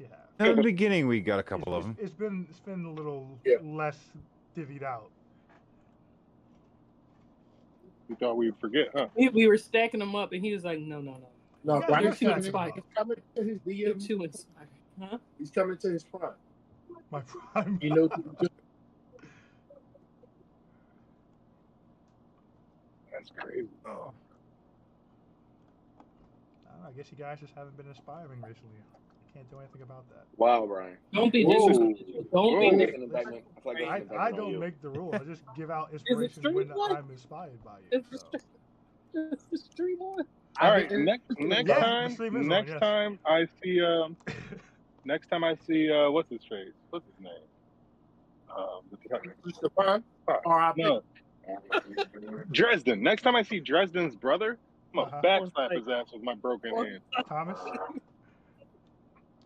you have. In the beginning, we got a couple of them. It's been a little less divvied out. You thought we'd forget, huh? We were stacking them up, and he was like, "No, Brian's too coming. inspired. He's coming to his You're DM. too inspired, huh?" He's coming to his prime. My prime. You know. That's crazy. Oh. I guess you guys just haven't been inspiring recently. I can't do anything about that. Wow, Brian. Don't be disrespectful. Don't be disrespectful. I don't make the rules. I just give out inspiration when I'm inspired by you. It's the street one. All right, next time I see what's his face? What's his name? No. Dresden. Next time I see Dresden's brother, I'm gonna backslap his ass with my broken hand. Thomas.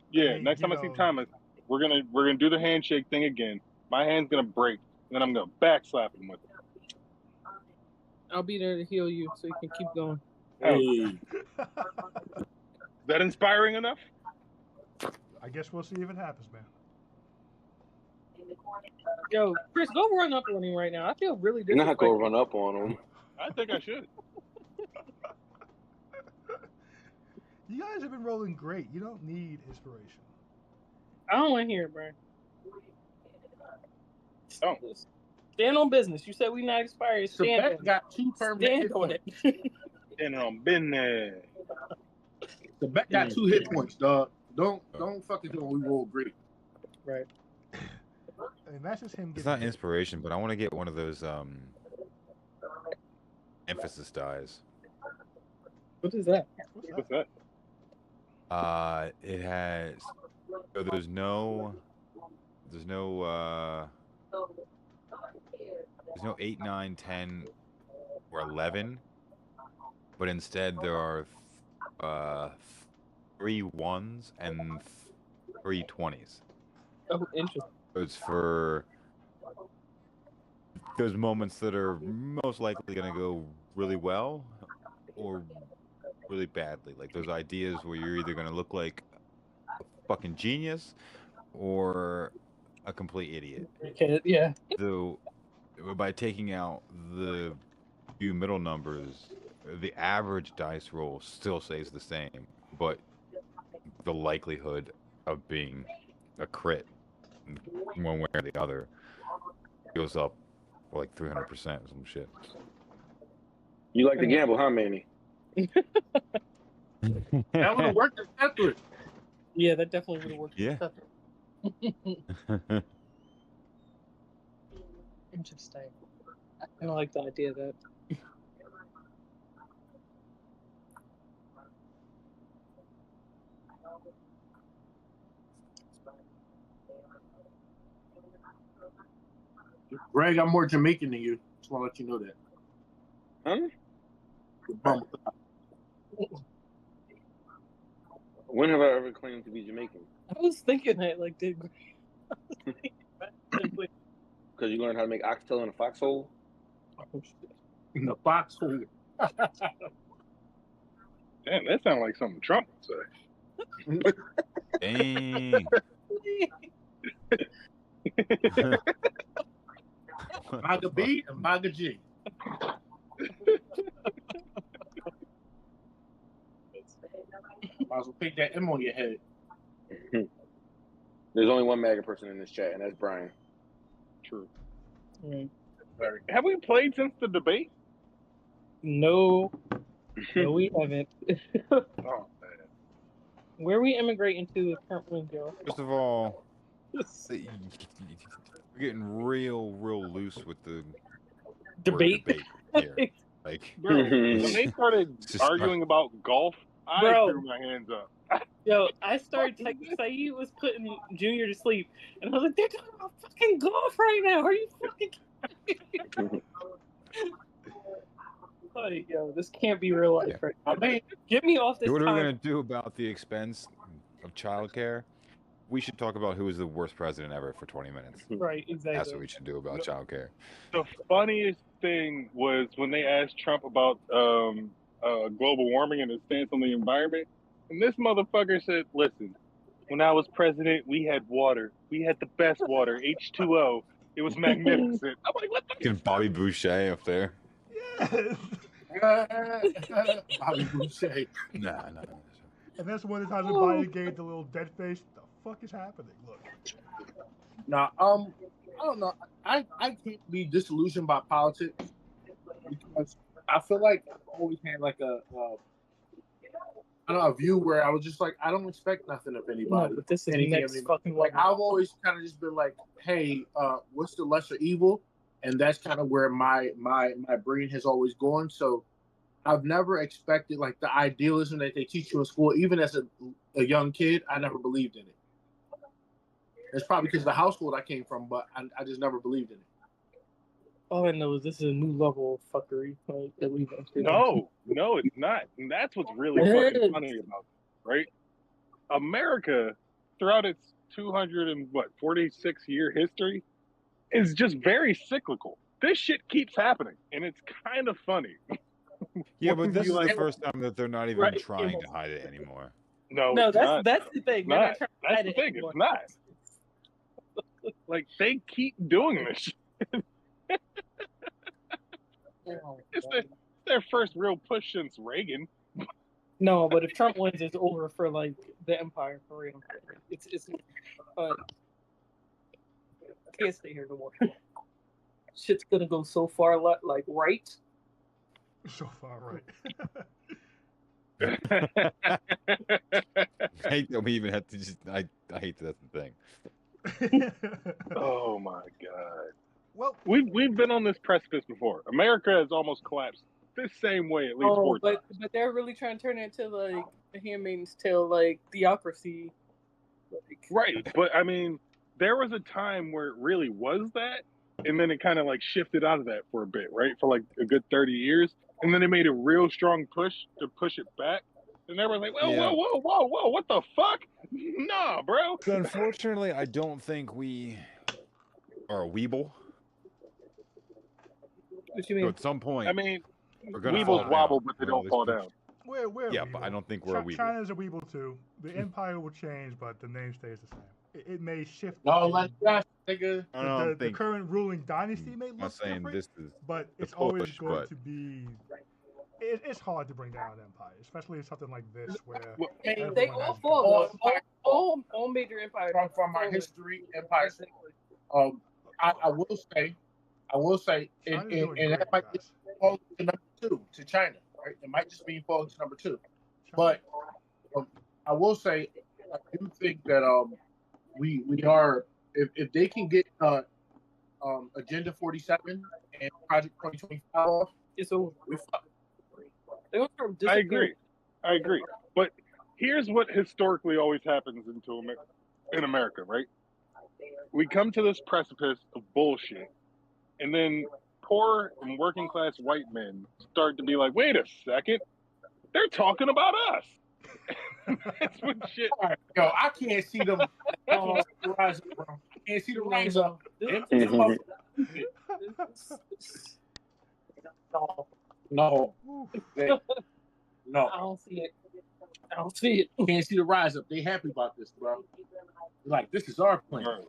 Yeah, next time I see Thomas, we're gonna do the handshake thing again. My hand's gonna break, and then I'm gonna backslap him with it. I'll be there to heal you, so you can keep going. Hey. Is that inspiring enough? I guess we'll see if it happens, man. Yo, Chris, go run up on him right now. I feel really disrespectful. You're not gonna run up on him. I think I should. You guys have been rolling great. You don't need inspiration. I don't want to hear it, Brian. Oh. Stand on business. You said we not expired. Stand on it. Got 2 permanent. Stand on it. Standing on business. The bet got 2 hit points, dog. Don't fucking do it when we roll great. Right. And that's just him. It's not inspiration, but I want to get one of those emphasis dies. What is that? What's that? It has. So there's no 8, 9, 10, or 11, but instead there are 3 1s and 3 20s. Oh, interesting. It's for those moments that are most likely going to go really well or really badly. Like those ideas where you're either going to look like a fucking genius or a complete idiot. Okay, yeah. So by taking out the few middle numbers, the average dice roll still stays the same, but the likelihood of being a crit one way or the other goes up like 300% or some shit. You like to gamble, huh, Manny? That would have worked separate. Yeah, that definitely would have worked. Yeah. Interesting. I don't like the idea of that. Greg, I'm more Jamaican than you. Just want to let you know that. Huh? When have I ever claimed to be Jamaican? I was thinking that, like, dude. Because you learned how to make oxtail in a foxhole? In the foxhole. Damn, that sounds like something Trump would say. Dang. Maga B and Maga G. Might as well take that M on your head. There's only one MAGA person in this chat, and that's Brian. True. Mm. Have we played since the debate? No, we haven't. Oh, man. Where are we immigrating to with current Joe? First of all, we're getting real loose with the Debate here. Like, bro, when they started arguing about golf, I threw my hands up. Yo, I started texting. Saeed was putting Junior to sleep, and I was like, "They're talking about fucking golf right now. Are you fucking?" Like, yo, this can't be real life right now. Man, get me off this. What are we gonna do about the expense of childcare? We should talk about who is the worst president ever for 20 minutes. Right, exactly. That's what we should do about childcare. The funniest thing was when they asked Trump about global warming and his stance on the environment, and this motherfucker said, "Listen, When I was president, we had water. We had the best water, H2O. It was magnificent. I'm like, what the Fucking Bobby Boucher up there. Yes. Bobby Boucher. Nah. And that's one of the times when Biden gave the little dead face. The fuck is happening? Look. Now, I don't know. I can't be disillusioned by politics because I feel like I've always had like a view where I was just like, I don't expect nothing of anybody. No, but this is next fucking like I've always kind of just been like, hey, what's the lesser evil? And that's kind of where my brain has always gone. So I've never expected like the idealism that they teach you in school, even as a young kid. I never believed in it. It's probably because of the household I came from, but I just never believed in it. All I know is this is a new level of fuckery that we've entered. No, it's not. And that's what's really fucking funny about it, right? America, throughout its 246-year history, is just very cyclical. This shit keeps happening, and it's kind of funny. Yeah, but this is the first time that they're not even trying to hide it anymore. No, that's the thing. That's the thing. It's not. Like, they keep doing this shit. It's their first real push since Reagan. No, but if Trump wins, it's over for like the empire for real. It's can't stay here no more. Shit's gonna go so far like right. So far right. I hate that we even have to just. I hate that that's the thing. Oh my god. Well, we've been on this precipice before. America has almost collapsed this same way at least 4 times. But they're really trying to turn it into like a Handmaid's Tale, like theocracy. Right, but I mean, there was a time where it really was that, and then it kind of like shifted out of that for a bit, right? For like a good 30 years, and then they made a real strong push to push it back. And everyone's like, whoa, what the fuck? Nah, bro. So unfortunately, I don't think we are a weeble. What you mean? So at some point, I mean, we're gonna weebles wobble, but they don't fall down. We're yeah, a but I don't think we're a weeble. China's a weeble too. The empire will change, but the name stays the same. It may shift. No, like that, nigga. The current ruling dynasty may look different, this is but it's always going to be. It's hard to bring down an empire, especially something like this where they all fall. All major empires from our history, empires. I will say, and that might just fall to number 2 to China, right? It might just be falling to number 2, but I will say, I do think that we are if they can get Agenda 47 and Project 2025 off, it's over. I agree. But here's what historically always happens in America, right? We come to this precipice of bullshit, and then poor and working class white men start to be like, wait a second, they're talking about us. That's what shit. Yo, I can't see them rise up, bro. I can't see them rise up. No. I don't see it. Can't see the rise up. They happy about this, bro. They're like, this is our plan. Right.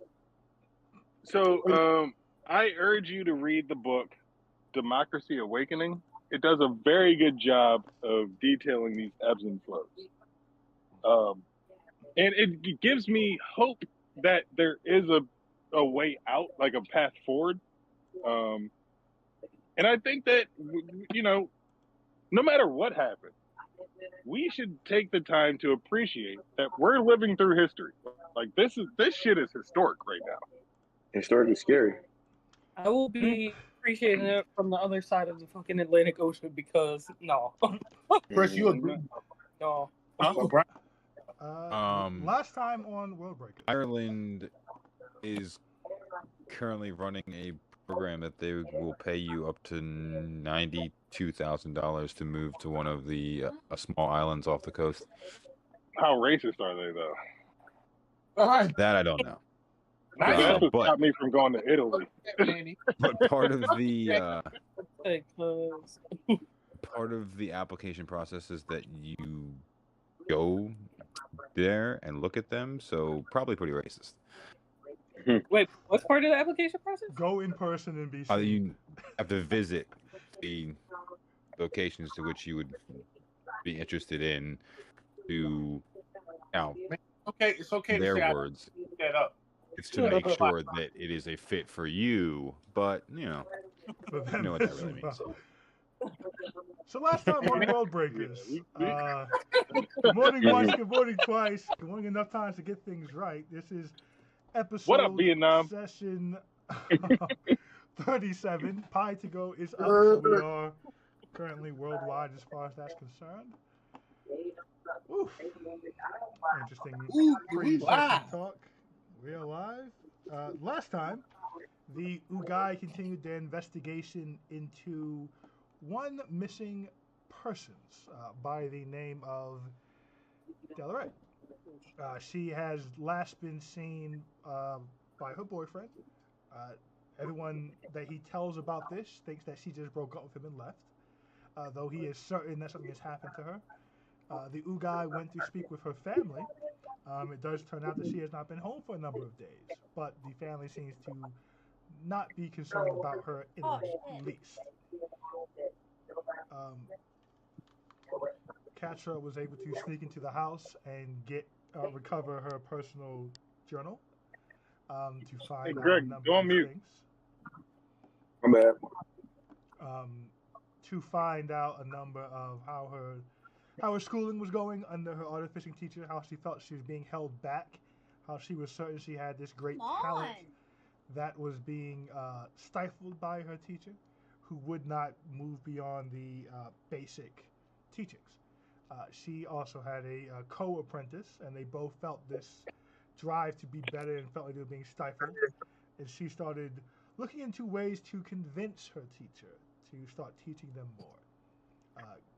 So, I urge you to read the book Democracy Awakening. It does a very good job of detailing these ebbs and flows. And it gives me hope that there is a way out, like a path forward. And I think that, no matter what happens, we should take the time to appreciate that we're living through history. Like, this shit is historic right now. Historically scary. I will be appreciating it from the other side of the fucking Atlantic Ocean because no. Chris, you agree? No. Last time on World Breakers, Ireland is currently running a program that they will pay you up to $92,000 to move to one of the small islands off the coast. How racist are they, though? That I don't know. That's what stopped me from going to Italy. But part of the application process is that you go there and look at them. So probably pretty racist. Wait, what's part of the application process? Go in person and be seen. You have to visit the locations to which you would be interested in to, Okay, it's okay their to say words. I picked that up. It's to make sure that it is a fit for you, but you know what that really means. So last time on World Breakers, good morning once, good morning twice, good morning enough times to get things right. This is episode What up, Vietnam? session 37. Pie to go is up, so we are currently worldwide as far as that's concerned. Oof. Interesting pre-session talk. We are live. Last time, the UGOAI continued their investigation into one missing persons by the name of Del Rey. She has last been seen by her boyfriend. Everyone that he tells about this thinks that she just broke up with him and left, though he is certain that something has happened to her. The UGOAI went to speak with her family. It does turn out that she has not been home for a number of days, but the family seems to not be concerned about her in the least. Katra was able to sneak into the house and recover her personal journal to find out a number of things. I'm bad. To find out a number of how her schooling was going under her artificing teacher, how she felt she was being held back, how she was certain she had this great talent that was being stifled by her teacher, who would not move beyond the basic teachings. She also had a co-apprentice, and they both felt this drive to be better and felt like they were being stifled. And she started looking into ways to convince her teacher to start teaching them more.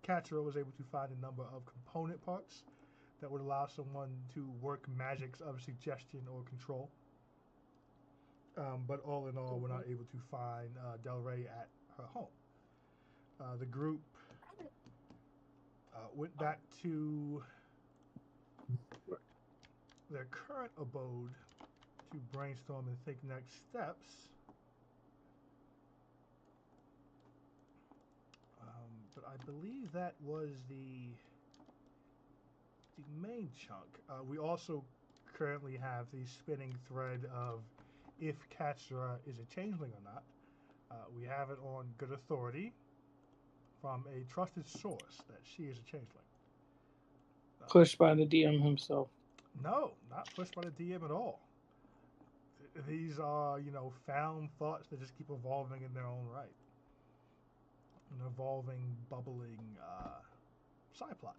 Katra was able to find a number of component parts that would allow someone to work magics of suggestion or control. But all in all, we're not able to find Del Rey at her home. The group went back to their current abode to brainstorm and think next steps. But I believe that was the main chunk. We also currently have the spinning thread of if Katra is a changeling or not. We have it on good authority from a trusted source that she is a changeling. Pushed by the DM himself. No, not pushed by the DM at all. These are, found thoughts that just keep evolving in their own right. An evolving, bubbling side plot.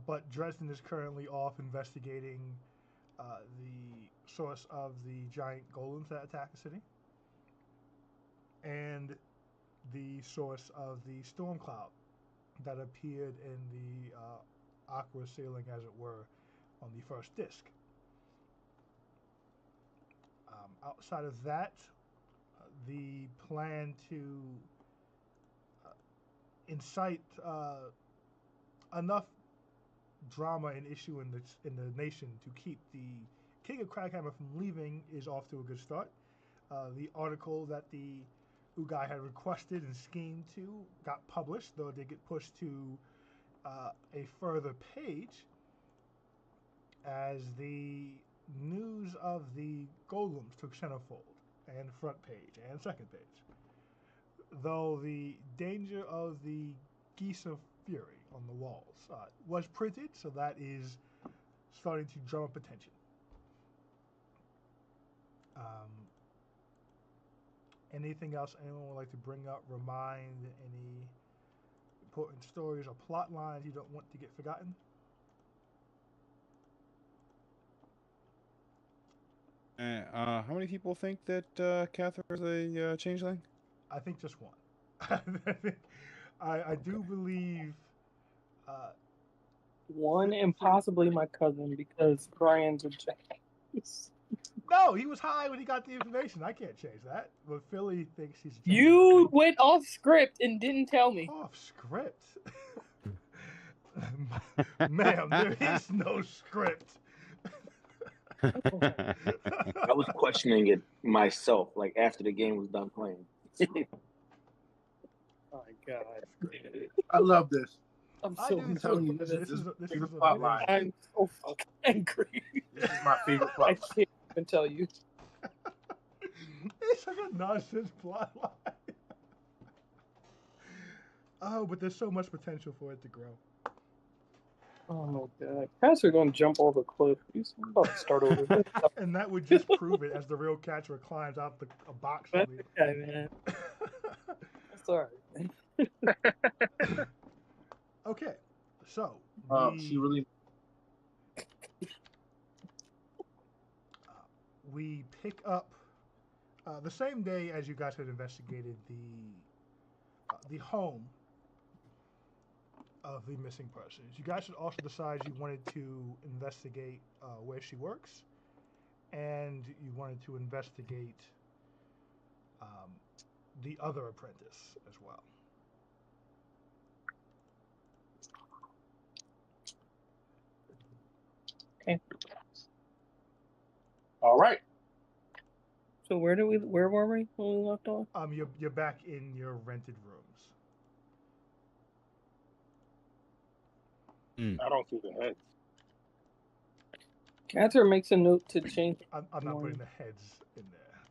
But Dresden is currently off investigating the source of the giant golems that attack the city, and the source of the storm cloud that appeared in the aqua ceiling, as it were, on the first disc. Outside of that, the plan to incite enough drama and issue in the nation to keep the King of Crackhammer from leaving is off to a good start. The article that the UGOAI had requested and schemed to got published, though it did get pushed to a further page as the news of the golems took centerfold and front page and second page. Though the danger of the geese of fury on the walls was printed, so that is starting to drum up attention. Anything else anyone would like to bring up, remind, any important stories or plot lines you don't want to get forgotten? How many people think that Catherine is a changeling? I think just one. I do believe one, and possibly my cousin, because Brian's a James. No, he was high when he got the information. I can't change that. But Philly thinks he's a You went off script and didn't tell me. Off script? Ma'am, there is no script. I was questioning it myself, like after the game was done playing. Oh my god. I love this. I'm I so do telling too. you, this is a favorite video- plot line. I'm so fucking angry. This is my favorite I plot line. can't even tell you. It's such a nonsense plot line. Oh, but there's so much potential for it to grow. Oh my god. Cats are going to jump over the cliff. He's about to start over. And that would just prove it as the real catcher climbs out a box. That's okay, man. That's all right. Okay, so She really. we pick up the same day as you guys had investigated the home of the missing persons. You guys should also decide you wanted to investigate where she works, and you wanted to investigate the other apprentice as well. Okay. All right. So where were we when we left off? You're back in your rented rooms. I don't see the heads. Cather makes a note to change. I'm not putting the heads in there.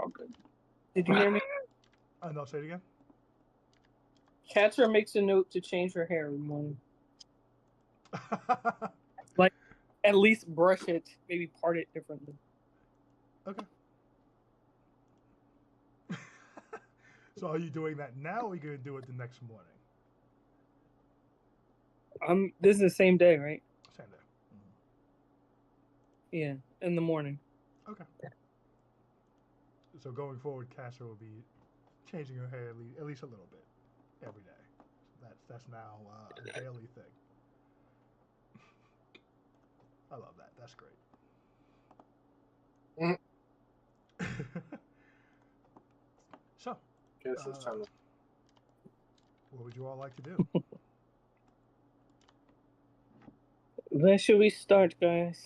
Okay. Did you hear me? No, say it again. Cather makes a note to change her hair every morning. Like, at least brush it, maybe part it differently. Okay. So are you doing that now, or are you going to do it the next morning? This is the same day, right? Same day. Yeah, in the morning. Okay. So going forward, Cassia will be changing her hair at least a little bit every day. So that's now a daily thing. I love that. That's great. So, Guess it's time to. what would you all like to do? Where should we start, guys?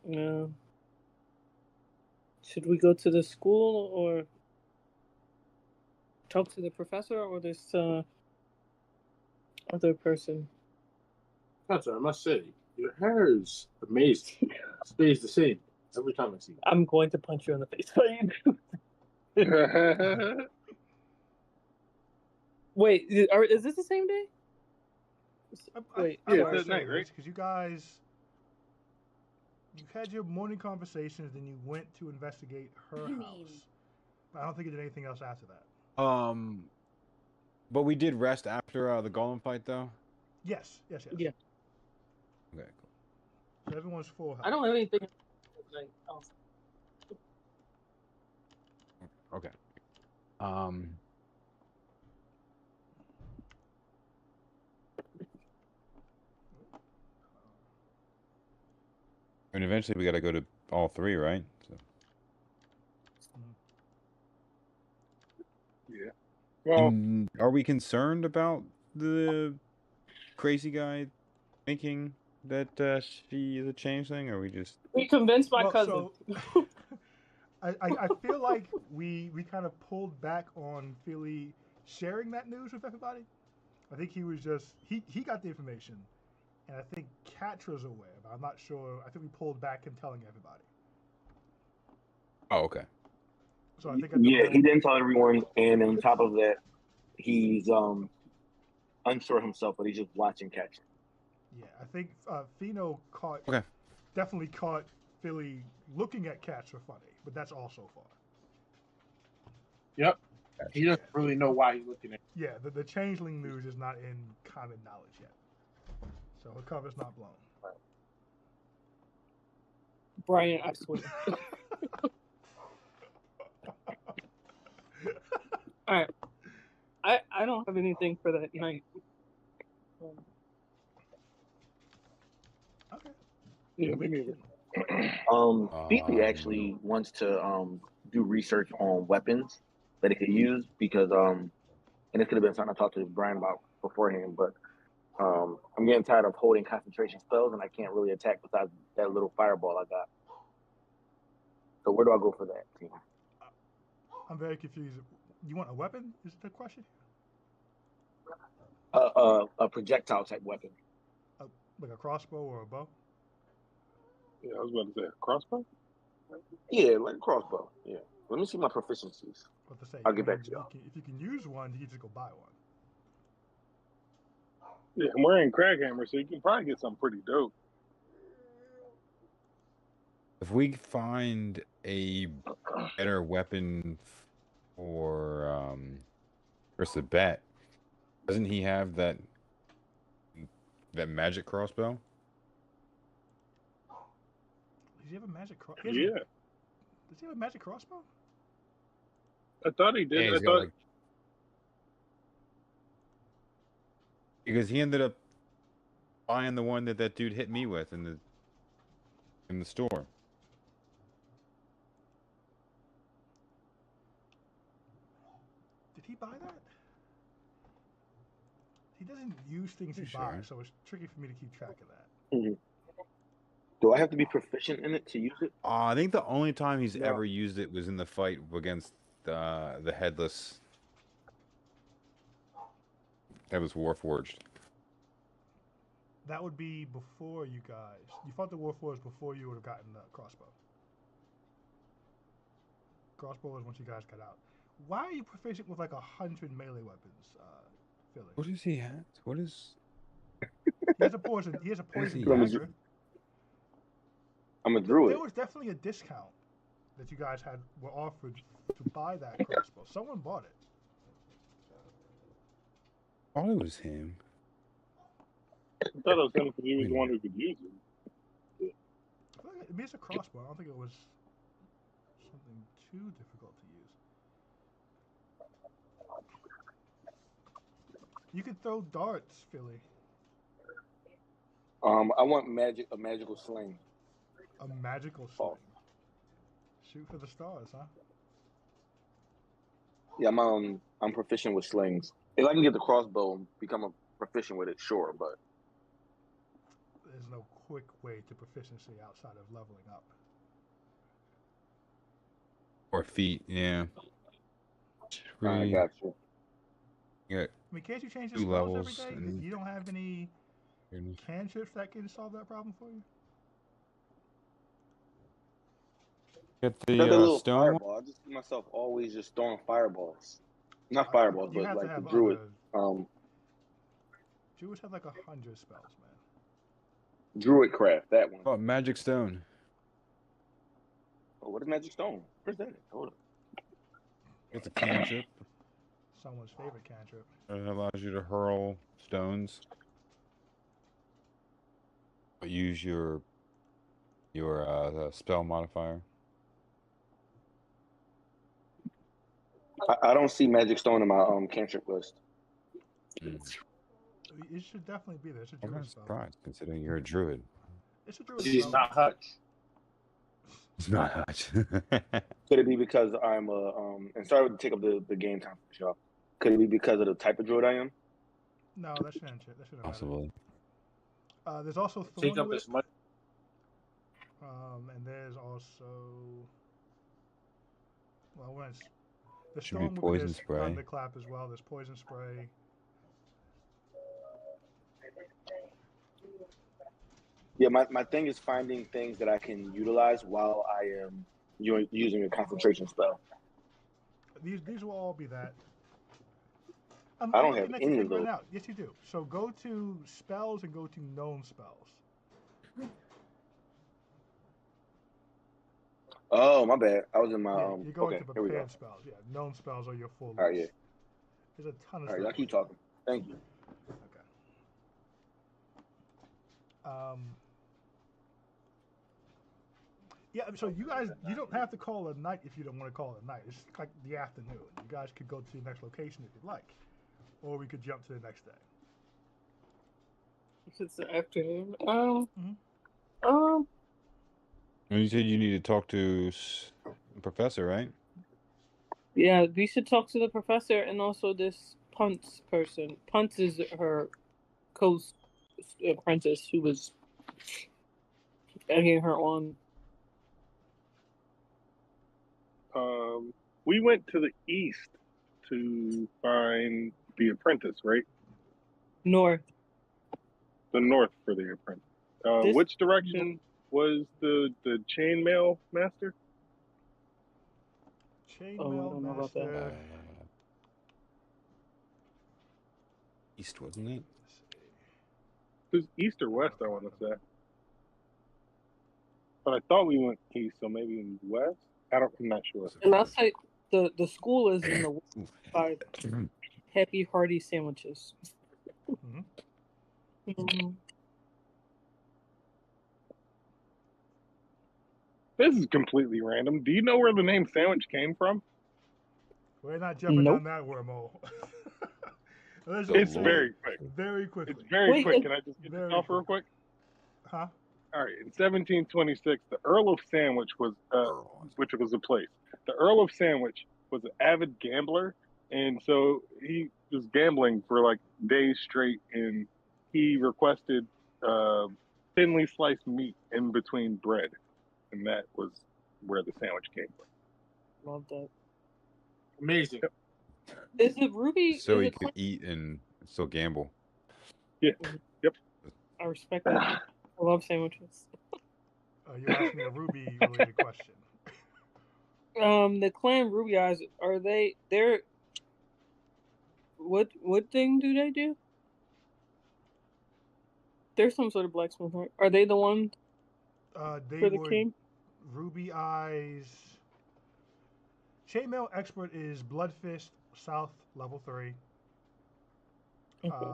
Should we go to the school or talk to the professor or this other person? Hunter, I must say, your hair is amazing. Stays the same every time I see it. I'm going to punch you in the face. Wait, is this the same day? Wait, yeah, I it's at night, right? Because you had your morning conversations, then you went to investigate her house. But I don't think you did anything else after that. But we did rest after the golem fight, though. Yes. Yeah. Okay, cool. So everyone's full health. I don't have anything. Okay. And eventually we got to go to all three, right? So. Yeah. Well, Are we concerned about the crazy guy thinking that she is a changeling, or we just? We convinced my cousin. So, I feel like we kind of pulled back on Philly sharing that news with everybody. I think he was just he got the information, and I think Catra's aware, but I'm not sure. I think we pulled back him telling everybody. Oh, okay. So I think he didn't tell everyone, and on top of that, he's unsure himself, but he's just watching catch. Yeah, I think Fino definitely caught Philly looking at Catra funny, but that's all so far. Yep. He doesn't really know why he's looking at. Yeah, the changeling news is not in common knowledge yet, so her cover's not blown. Brian, I swear. All right. I don't have anything for that night. Okay. yeah, me neither. Phoebe actually wants to do research on weapons that it could use because and this could have been something I talked to Brian about beforehand, but I'm getting tired of holding concentration spells, and I can't really attack besides that little fireball I got. So where do I go for that team? I'm very confused. You want a weapon? Is the question? A projectile type weapon. Like a crossbow or a bow? Yeah, I was about to say a crossbow. Yeah, like a crossbow. Yeah. Let me see my proficiencies. What to say? I'll get back to y'all. If you can use one, you can just go buy one. Yeah, I'm wearing Crackhammer, so you can probably get something pretty dope. If we find a better weapon for Sabet, doesn't he have that magic crossbow? Does he have a magic crossbow? Yeah. Does he have a magic crossbow? I thought he did. Yeah, I thought. Because he ended up buying the one that dude hit me with in the store. Did he buy that? He doesn't use things he Sure. buys, so it's tricky for me to keep track of that. Mm-hmm. Do I have to be proficient in it to use it? I think the only time he's ever used it was in the fight against the headless Warforged. That would be before you guys. You fought the Warforged before you would have gotten the crossbow. Crossbow was once you guys got out. Why are you proficient with like 100 melee weapons, Philly? What does he have? What is? He has a poison. He has a poison he dagger. I'm a druid. There was definitely a discount that you guys were offered to buy that crossbow. Someone bought it. Oh, it was him. I thought it was him because he was the one who could use it. I mean, it's a crossbow. I don't think it was something too difficult to use. You could throw darts, Philly. I want a magical sling. A magical sling. Shoot for the stars, huh? Yeah, I'm proficient with slings. If I can get the crossbow and become a proficient with it, sure, but there's no quick way to proficiency outside of leveling up. Or feet, yeah. I got you. Yeah. I mean, can't you change the 2 spells levels every day? and You don't have any cantrips that can solve that problem for you? Get the little stone. Fireball. I just see myself always just throwing fireballs. Not fireballs, but like the druid. Druids have like 100 spells, man. Druid craft, that one. Oh, magic stone. Oh, what is magic stone? Where's that? Hold on. It's a cantrip. Someone's favorite cantrip. It allows you to hurl stones. But use your spell modifier. I don't see magic stone in my cantrip list. It should definitely be there. It's a druid I'm not spell. surprised, considering you're a druid. It's a druid She's spell. not Hutch. It's not Hutch. Could it be because I'm and sorry to take up the game time for y'all. Could it be because of the type of druid I am? No, that shouldn't matter. Possibly. There's also Take Thorn up Whip. as much. And there's also the Should be Storm Whip poison is spray. Thunderclap as well. There's poison spray. Yeah, my thing is finding things that I can utilize while I am using a concentration spell. These will all be that. I don't have any of those. Right now. Yes, you do. So go to spells and go to known spells. Oh, my bad. I was in my you're going okay, to here we go. prepared spells. Yeah, known spells are your full list. All right, yeah. There's a ton of All right, stuff. y'all keep talking. Thank you. Okay. Yeah, so you guys, you don't have to call it a night if you don't want to call it a night. It's like the afternoon. You guys could go to the next location if you'd like, or we could jump to the next day. If it's the afternoon, You said you need to talk to the professor, right? yeah, we should talk to the professor and also this Punt's person. Punt is her co-apprentice who was egging her on. We went to the east to find the apprentice, right? North. The north for the apprentice. Which direction was the chainmail master? Chainmail master. East, wasn't it? It was east or west, I want to say. But I thought we went east, so maybe west. I'm not sure. And I'll say the school is in the west side. Happy Hearty sandwiches. Mm-hmm. This is completely random. Do you know where the name sandwich came from? We're not jumping down that wormhole. It's very quick. Very quickly. It's very quick. Can I just get this off real quick? Huh? All right. In 1726, the Earl of Sandwich was, which was a place. The Earl of Sandwich was an avid gambler, and so he was gambling for like days straight, and he requested thinly sliced meat in between bread, and that was where the sandwich came from. Love that. Amazing. Is it Ruby? So he could eat and still gamble. Yeah. Yep. I respect that. I love sandwiches. You asked me a Ruby related question. The clan Ruby Eyes, they're what thing do they do? They're some sort of blacksmith, right? Are they the ones They for the would, king? Ruby Eyes. Chainmail expert is Blood Fist South level 3. Okay.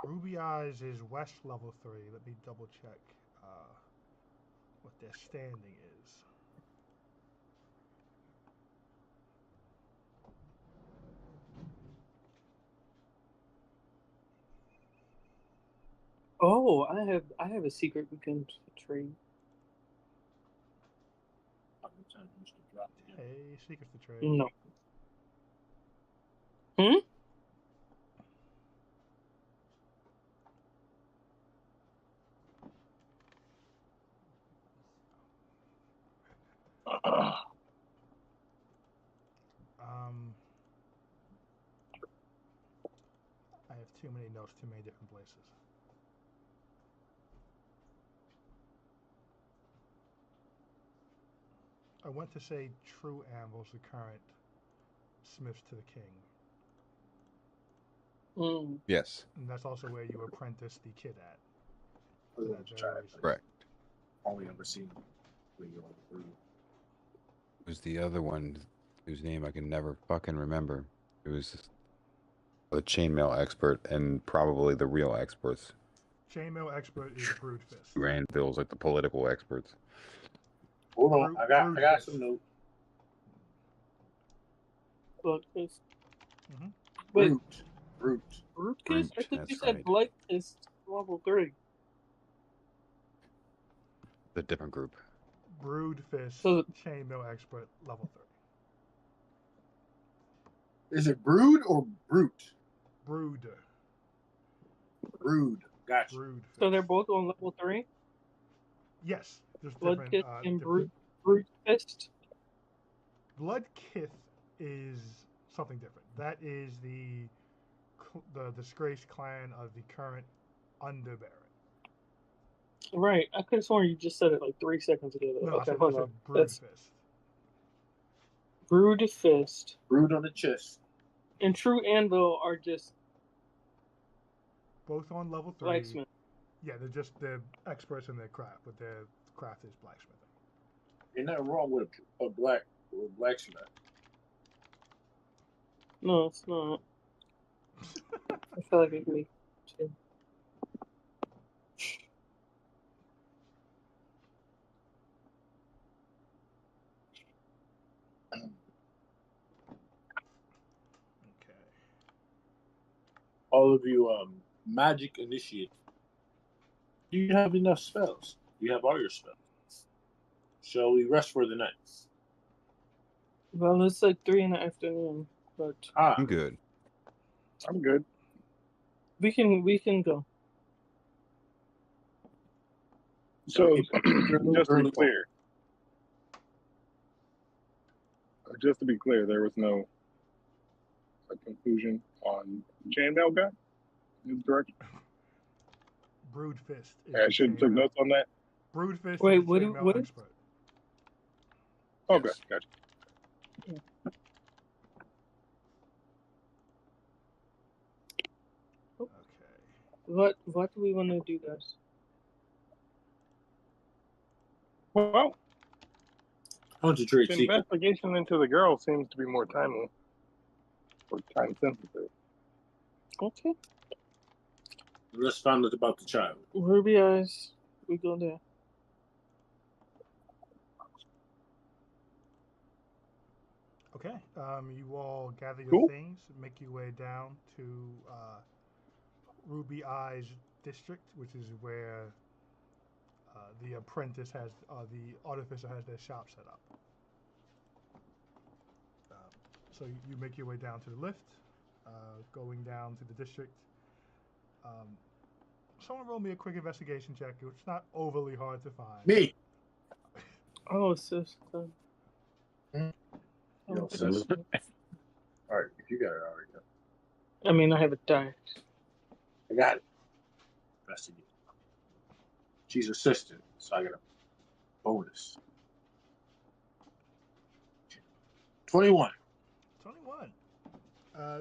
Ruby Eyes is West level 3. Let me double check what their standing is. Oh, I have a secret we can trade. Hey, secrets to trade. No. I have too many notes, too many different places. I want to say True Anvil's the current Smiths to the King. Yes. And that's also where you apprentice the kid at. Correct. Only ever seen. Who's the other one whose name I can never fucking remember? It was the chainmail expert and probably the real experts. Chainmail expert is Broodfist. Randville's like the political experts. Hold on, I got some notes. Bloodfist. Brute. Broodfist? I think you said Bloodfist level 3. The different group. Broodfist, chainmail expert, level 3. Is it brood or brute? Brood. Gotcha. Broodfist. So they're both on level 3? Yes. There's Bloodkith and Broodfist? Bloodkith is something different. That is the disgraced clan of the current Underbaron. Right. I could have sworn you just said it like 3 seconds ago. No, okay, hold on. Broodfist. Broodfist. Brood on the chest. And True Anvil are just both on level 3. blacksmith. Yeah, they're experts in their craft, but their craft is blacksmithing. Ain't nothing wrong with a blacksmith. No, it's not. I feel like it could be too. All of you magic initiate. Do you have enough spells? You have all your spells. Shall we rest for the night? Well, it's like 3 in the afternoon, but I'm good. I'm good. we can go. So, just to be Early clear, there was no conclusion on Chandel guy. His direction. Brood Fist. I should have took notes on that. Brood Fist Wait, is the chainmail expert. Okay, Yes. gotcha. Okay. What do we want to do, guys? Well, concentrate. the investigation into the girl seems to be more timely or time sensitive. Okay. Let's find out about the child. Ruby Eyes, we go there. Okay. You all gather your things, make your way down to Ruby Eyes District, which is where the apprentice has, the artificer has their shop set up. So you make your way down to the lift, going down to the district. Someone roll me a quick investigation check. It's not overly hard to find. Me. Oh, sis. No, sis. All right, if you got it, already done. I mean, I have a die. I got it. Investigate. She's assistant, so I got a bonus. 21. 21.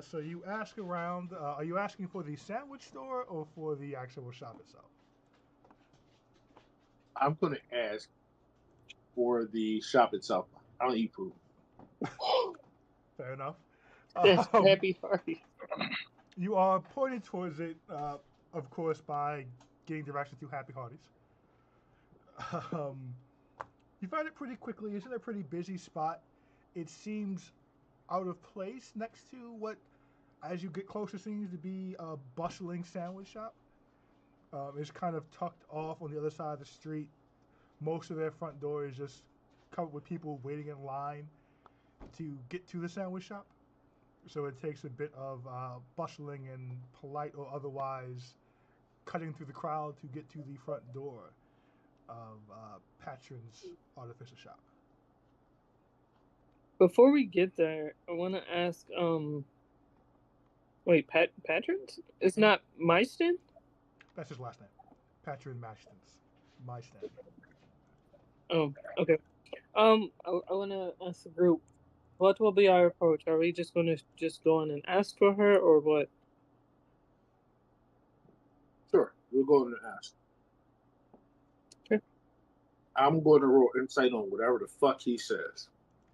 So you ask around. Are you asking for the sandwich store or for the actual shop itself? I'm going to ask for the shop itself. I don't eat food. Fair enough. That's happy party. You are pointed towards it, of course, by getting directions to Happy Hardy's. You find it pretty quickly. It's in a pretty busy spot. It seems out of place next to what, as you get closer, seems to be a bustling sandwich shop. It's kind of tucked off on the other side of the street. Most of their front door is just covered with people waiting in line to get to the sandwich shop. So it takes a bit of bustling and polite or otherwise cutting through the crowd to get to the front door of Patron's artificer shop. Before we get there, I want to ask, wait, Patrons? It's not Maiston? That's his last name. Patron Maiston. Oh, okay. I want to ask the group, what will be our approach? Are we just going to just go in and ask for her, or what? Sure, we'll go in and ask. Okay. I'm going to roll insight on whatever the fuck he says.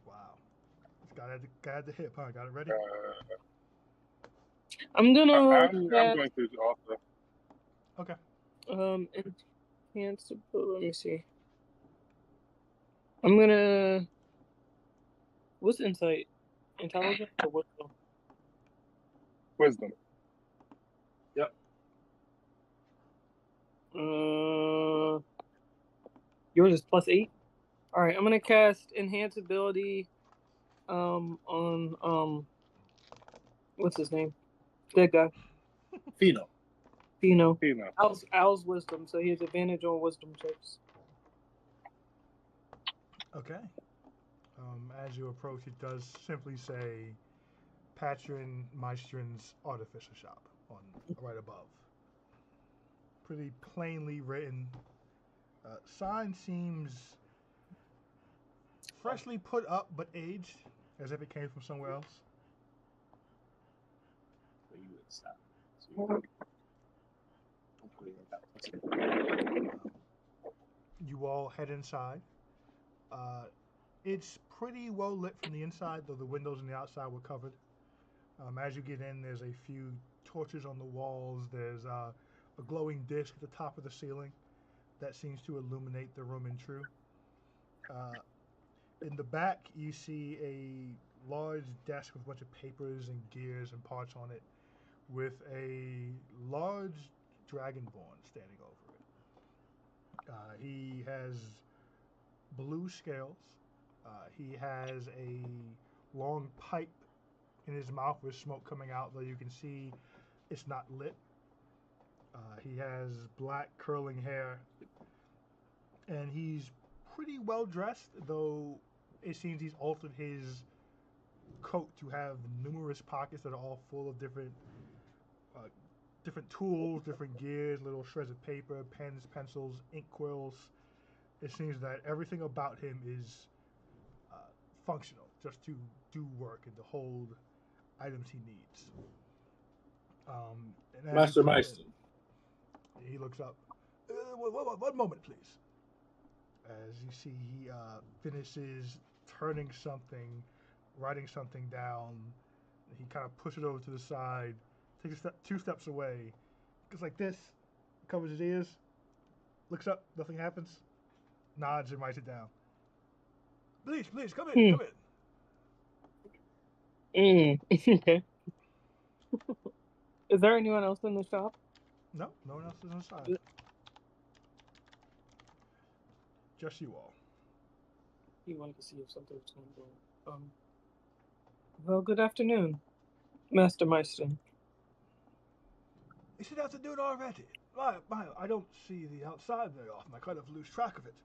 Wow. Got the hip, huh? Got it ready? I'm going to I'm going to also. Okay. Enhance, let me see. I'm going to... What's insight? Intelligence or wisdom? Wisdom. Yep. Yours is +8. All right, I'm gonna cast enhance ability, on what's his name? That guy. Fino. Al's wisdom, so he has advantage on wisdom checks. Okay. As you approach, it does simply say Patron Maestron's artificer shop on right above. Pretty plainly written. Sign seems freshly put up but aged, as if it came from somewhere else. You all head inside. It's pretty well lit from the inside, though the windows on the outside were covered. As you get in, there's a few torches on the walls. There's a glowing disc at the top of the ceiling that seems to illuminate the room in true. In the back, you see a large desk with a bunch of papers and gears and parts on it, with a large dragonborn standing over it. He has blue scales. He has a long pipe in his mouth with smoke coming out, though you can see it's not lit. He has black curling hair, and he's pretty well dressed, though it seems he's altered his coat to have numerous pockets that are all full of different tools, different gears, little shreds of paper, pens, pencils, ink quills. It seems that everything about him is functional, just to do work and to hold items he needs. Master Meister. He looks up. One moment, please. As you see, he finishes turning something, writing something down. He kind of pushes it over to the side, takes two steps away, goes like this, covers his ears, looks up, nothing happens, nods and writes it down. Please, come in, come in. Okay. Is there anyone else in the shop? No one else is inside. Just you all. He wanted to see if something was going on. Well, good afternoon, Master Meister. Is it afternoon already? I don't see the outside very often. I kind of lose track of it.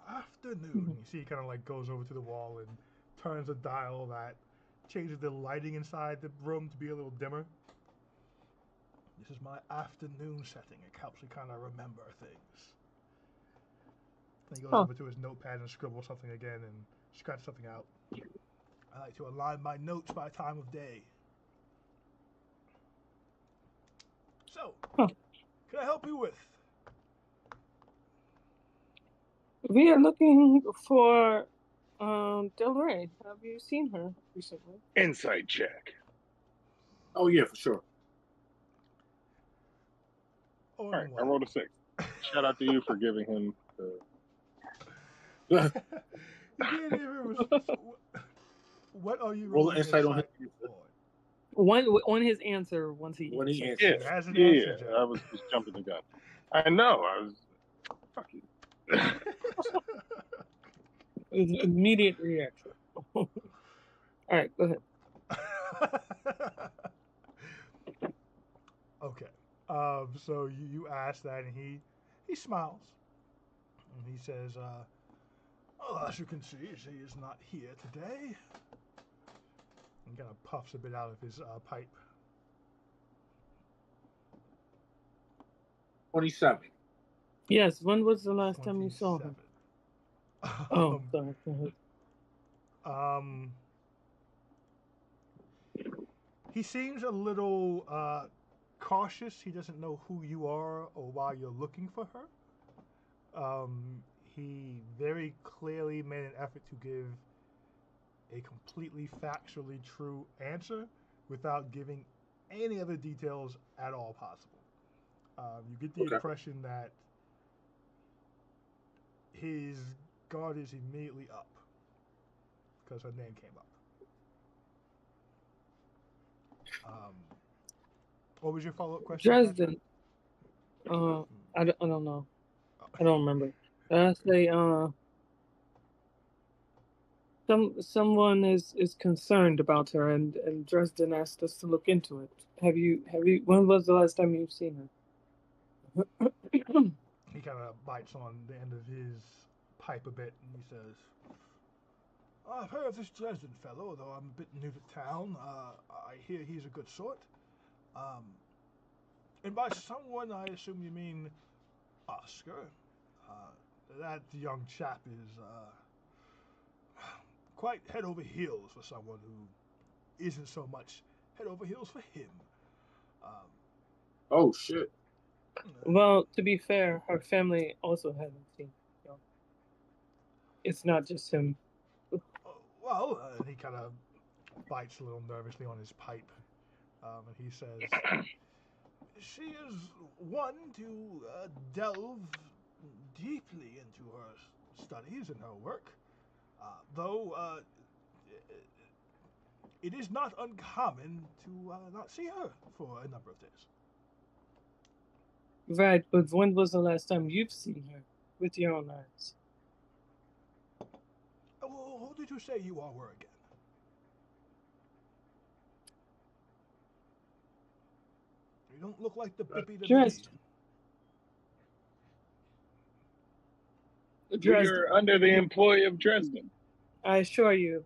Afternoon. You see, he kind of like goes over to the wall and turns a dial that changes the lighting inside the room to be a little dimmer. This is my afternoon setting. It helps me kind of remember things. And he goes over to his notepad and scribbles something again and scratches something out. I like to align my notes by time of day. So, can I help you with? We are looking for Del Rey. Have you seen her recently? Insight check. Oh yeah, for sure. All right, I rolled a 6. Shout out to you for giving him the. What are you rolling insight on him? On his answer once he answers. Yeah. I was just jumping the gun. I know. I was fucking. It was an immediate reaction. All right, go ahead. Okay. So you ask that, and he smiles, and he says, "Well, as you can see, she is not here today." And kind of puffs a bit out of his pipe. 27. Yes. When was the last time you saw him? Oh, sorry. He seems a little cautious. He doesn't know who you are or why you're looking for her. He very clearly made an effort to give a completely factually true answer without giving any other details at all possible. You get the impression that his guard is immediately up because her name came up. What was your follow-up question? Dresden. I don't know. I don't remember. I say someone is concerned about her, and Dresden asked us to look into it. Have you? When was the last time you've seen her? He kind of bites on the end of his pipe a bit, and he says, "I've heard of this Dresden fellow, although I'm a bit new to town. I hear he's a good sort. And by someone, I assume you mean Oscar. That young chap is quite head over heels for someone who isn't so much head over heels for him." Oh shit. Well, to be fair, her family also hasn't seen him. It's not just him. Well, he kind of bites a little nervously on his pipe, and he says, "She is one to delve deeply into her studies and her work, though it is not uncommon to not see her for a number of days." Right, but when was the last time you've seen her with your own eyes? Well, who did you say you all were again? You don't look like the Bippy to me. Dresden. You're under the employ of Dresden. I assure you,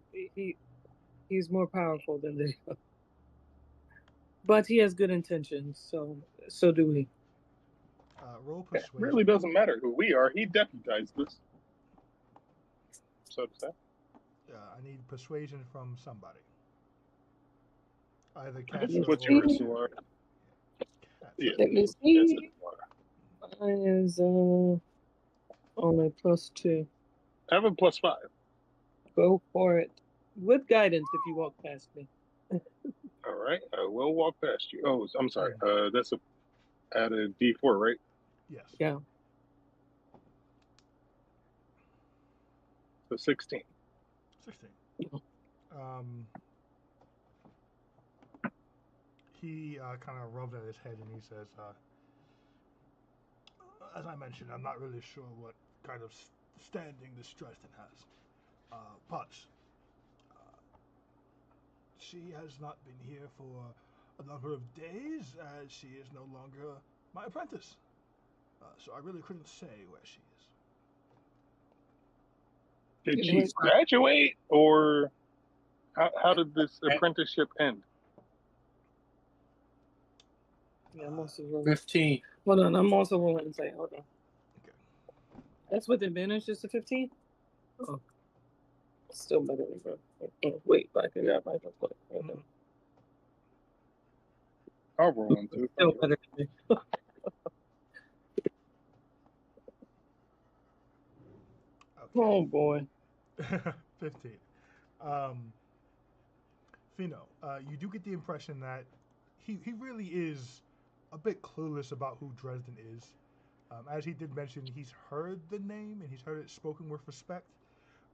he's more powerful than they are. But he has good intentions, so do we. Roll persuasion. It really doesn't matter who we are. He deputized us. So to say. I need persuasion from somebody. Either Cassie What's or yours? Yeah. Let me see. Mine is only +2. I have a +5. Go for it. With guidance if you walk past me. All right, I will walk past you. Oh, I'm sorry. That's at a D4, right? Yes. Yeah. So 16. 16. He kind of rubbed at his head and he says, as I mentioned, I'm not really sure what kind of standing this Dresden has. But she has not been here for a number of days as she is no longer my apprentice. So I really couldn't say where she is. Did she graduate, or how did this apprenticeship end? Yeah, I'm also rolling. 15. Hold on, I'm also rolling insight. Hold on. Okay. That's with advantage, just a 15? Oh. Still better than bro. Oh, wait, I can grab my phone. I'll roll one too. Still better than me. Okay. Oh boy. 15. Fino, you do get the impression that he really is a bit clueless about who Dresden is. As he did mention, he's heard the name and he's heard it spoken with respect,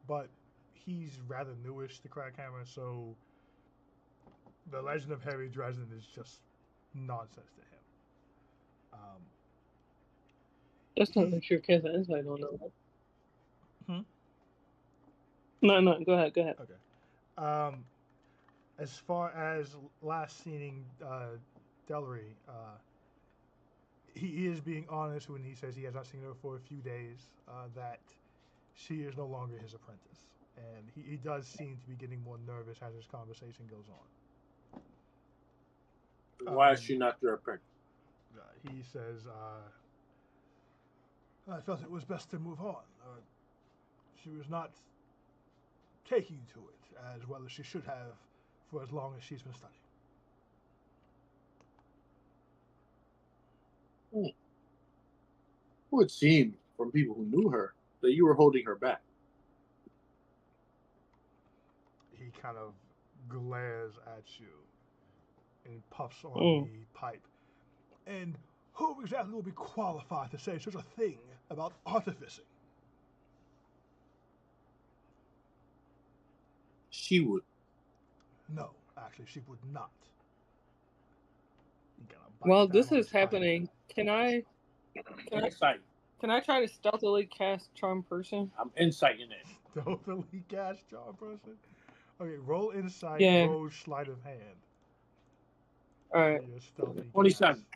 but he's rather newish to Crackhammer, so the legend of Harry Dresden is just nonsense to him. That's not like your cast insight on that. No, go ahead. Okay. As far as last seeing Delary, he is being honest when he says he has not seen her for a few days, that she is no longer his apprentice. And he does seem to be getting more nervous as this conversation goes on. Why is she not your apprentice? He says, I felt it was best to move on. She was not taking to it as well as she should have for as long as she's been studying. It would seem from people who knew her that you were holding her back. He kind of glares at you and puffs on the pipe. And who exactly will be qualified to say such a thing about artificing? She would. No, actually, she would not. Well, this is happening. Can I try to stealthily cast Charm Person? I'm inciting it. Stealthily cast Charm Person? Okay, roll insight, roll sleight of hand. Alright. 27.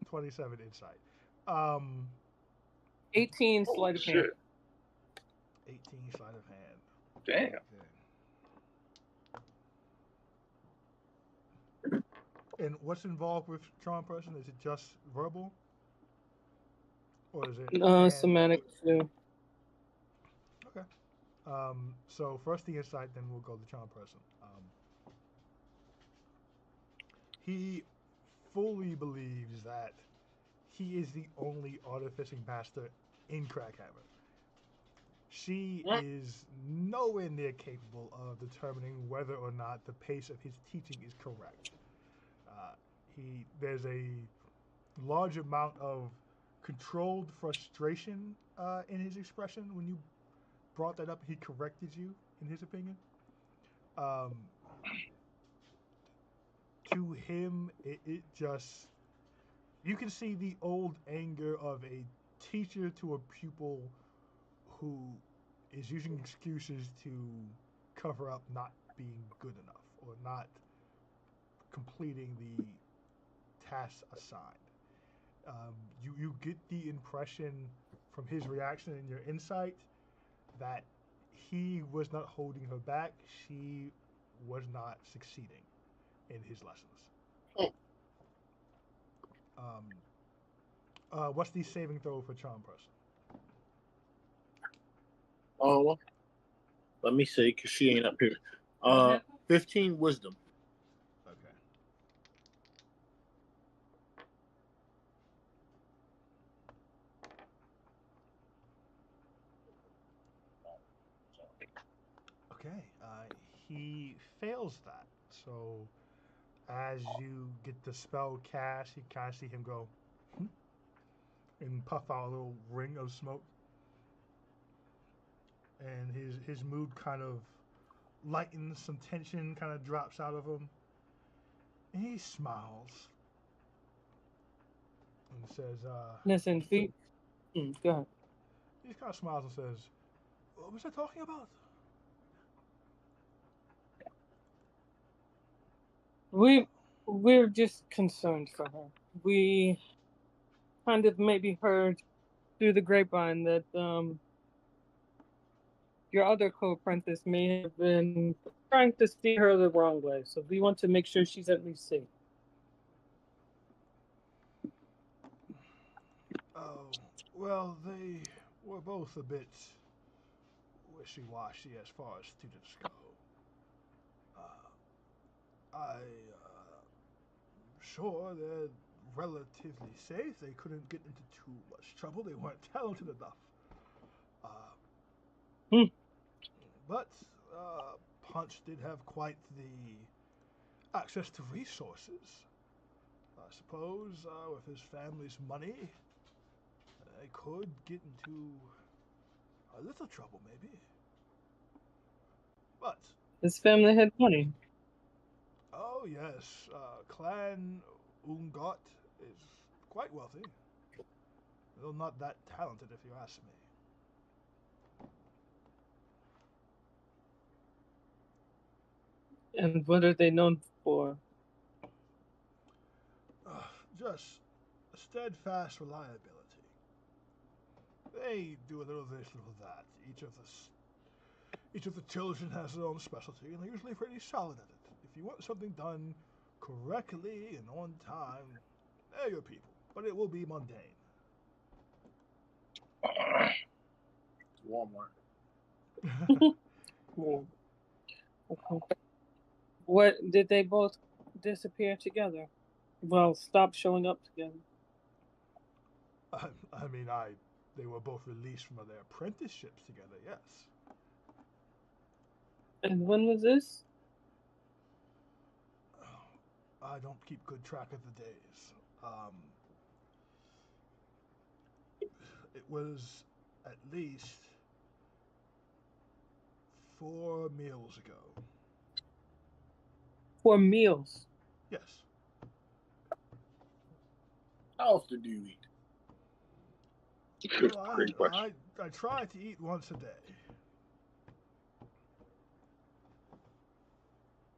27 insight. 18 sleight of hand. 18 sleight of hand. Damn. And what's involved with Charm Person? Is it just verbal? Or is it somatic too? Okay. So first the insight, then we'll go to Charm Person. He fully believes that he is the only artificing master in Crackhammer. She is nowhere near capable of determining whether or not the pace of his teaching is correct. There's a large amount of controlled frustration in his expression when you brought that up. He corrected you, in his opinion. To him, it just you can see the old anger of a teacher to a pupil who is using excuses to cover up not being good enough or not completing the tasks assigned. You get the impression from his reaction and your insight that he was not holding her back. She was not succeeding in his lessons. What's the saving throw for charm person? Oh, let me see, because she ain't up here. 15 wisdom. Okay. Okay. He fails that. So as you get the spell cast, you kind of see him go and puff out a little ring of smoke. And his mood kind of lightens, some tension kind of drops out of him. And he smiles and says, Listen, go ahead. he kind of smiles and says, what was I talking about? We're just concerned for her. We kind of maybe heard through the grapevine that your other co-apprentice may have been trying to steer her the wrong way. So we want to make sure she's at least safe. Oh, well, they were both a bit wishy-washy as far as students go. Sure, they're relatively safe. They couldn't get into too much trouble. They weren't talented enough. But Punch did have quite the access to resources. I suppose with his family's money, they could get into a little trouble, maybe. But his family had money. Oh yes, Clan Ungot is quite wealthy, though not that talented, if you ask me. And what are they known for? Just steadfast reliability. They do a little this, little that. Each of the children has their own specialty, and they're usually pretty solid at it. If you want something done correctly and on time, they're your people. But it will be mundane. Walmart. Okay. What did they both disappear together? Well, stop showing up together. They were both released from their apprenticeships together. Yes. And when was this? I don't keep good track of the days. It was at least 4 meals ago. 4 meals? Yes. How often do you eat? Well, Great question. I try to eat once a day.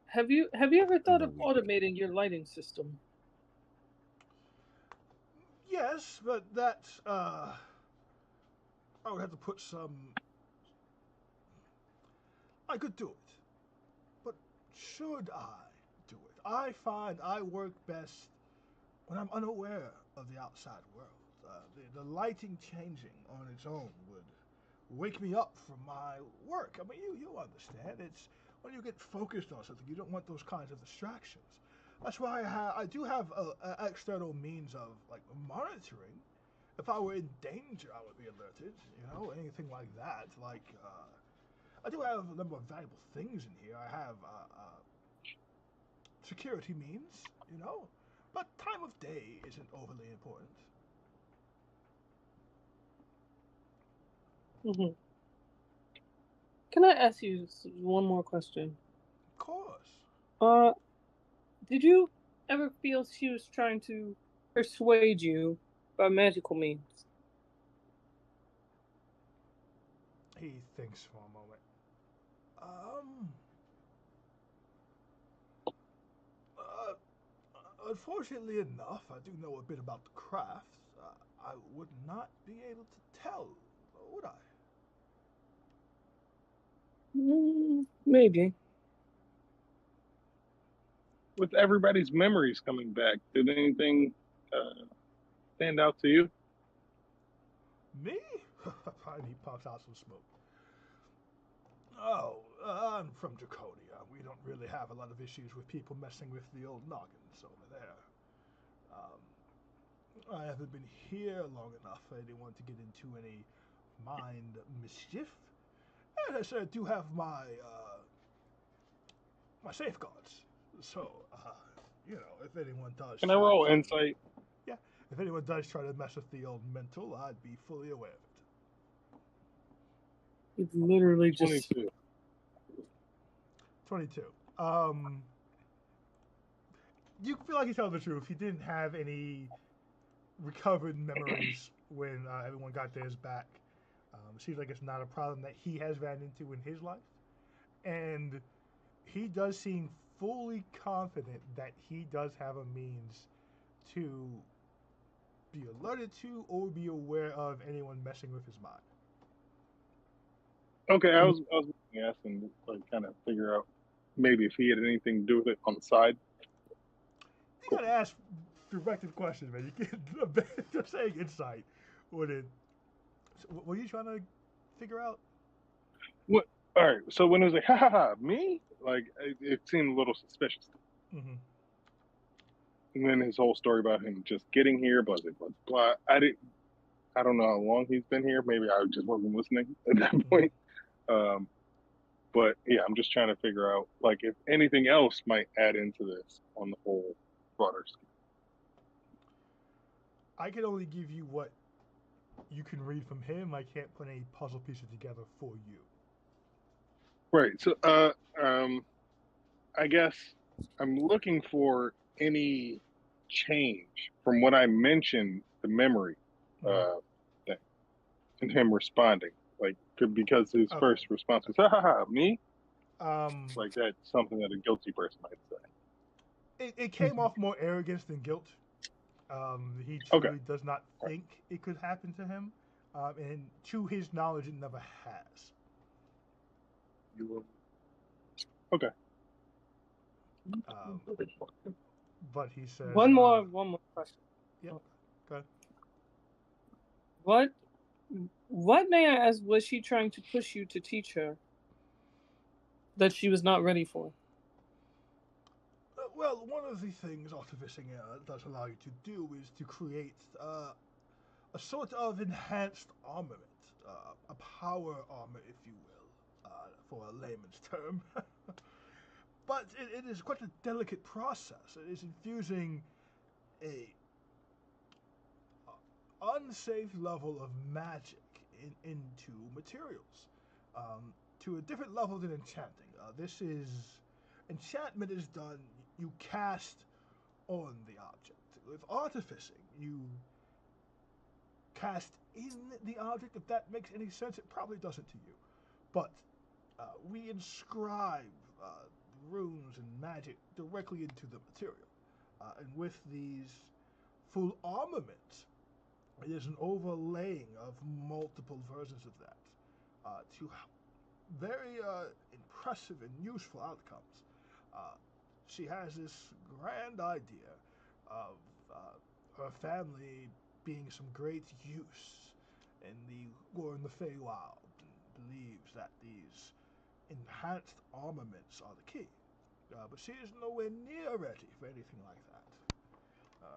Have you ever thought of automating your lighting system? Yes, but that I would have to put some. I could do it, but should I do it? I find I work best when I'm unaware of the outside world. The lighting changing on its own would wake me up from my work. I mean, you understand. It's when you get focused on something, you don't want those kinds of distractions. That's why I do have a external means of like monitoring. If I were in danger, I would be alerted. You know, anything like that. Like I do have a number of valuable things in here. I have security means. You know, but time of day isn't overly important. Mm-hmm. Can I ask you one more question? Of course. Did you ever feel she was trying to persuade you by magical means? He thinks for a moment. Unfortunately enough, I do know a bit about the craft. I would not be able to tell, would I? Maybe. With everybody's memories coming back, did anything stand out to you? Me? And he puffs out some smoke. Oh, I'm from Draconia. We don't really have a lot of issues with people messing with the old noggins over there. I haven't been here long enough for anyone to get into any mind mischief. And I said I do have my my safeguards. So, if anyone does Can I roll insight? Yeah, if anyone does try to mess with the old mental, I'd be fully aware of it. It's literally just 22. 22. You feel like he's telling the truth. He didn't have any recovered memories when everyone got theirs back. Seems like it's not a problem that he has ran into in his life. And he does seem fully confident that he does have a means to be alerted to or be aware of anyone messing with his mind. Okay, I was asking, like, kind of figure out maybe if he had anything to do with it on the side. You gotta ask directed questions, man. You can't just saying insight. What are you trying to figure out? What? All right. So when it was like, ha ha ha, me? Like, it seemed a little suspicious. Mm-hmm. And then his whole story about him just getting here, blah blah blah. Blah. I don't know how long he's been here. Maybe I just wasn't listening at that point. But yeah, I'm just trying to figure out, like, if anything else might add into this on the whole broader scheme. I can only give you what you can read from him. I can't put any puzzle pieces together for you. Right. So, I guess I'm looking for any change from what I mentioned, the memory thing, and him responding, like, because his first response was, "Ha ha ha, me." Like, that's something that a guilty person might say. It came off more arrogance than guilt. He truly does not think it could happen to him, and to his knowledge, it never has. Okay. But he says one more question. Yep. Go ahead. What may I ask was she trying to push you to teach her that she was not ready for? Well, one of the things artificing does allow you to do is to create a sort of enhanced armament, a power armor, if you will, for a layman's term. But it is quite a delicate process. It is infusing a unsafe level of magic into materials, to a different level than enchanting. Enchantment is done, you cast on the object. With artificing, you cast in the object. If that makes any sense, it probably doesn't to you. But we inscribe runes and magic directly into the material. And with these full armaments, it is an overlaying of multiple versions of that to very impressive and useful outcomes. She has this grand idea of her family being some great use in the Feywild, and believes that these enhanced armaments are the key. But she is nowhere near ready for anything like that.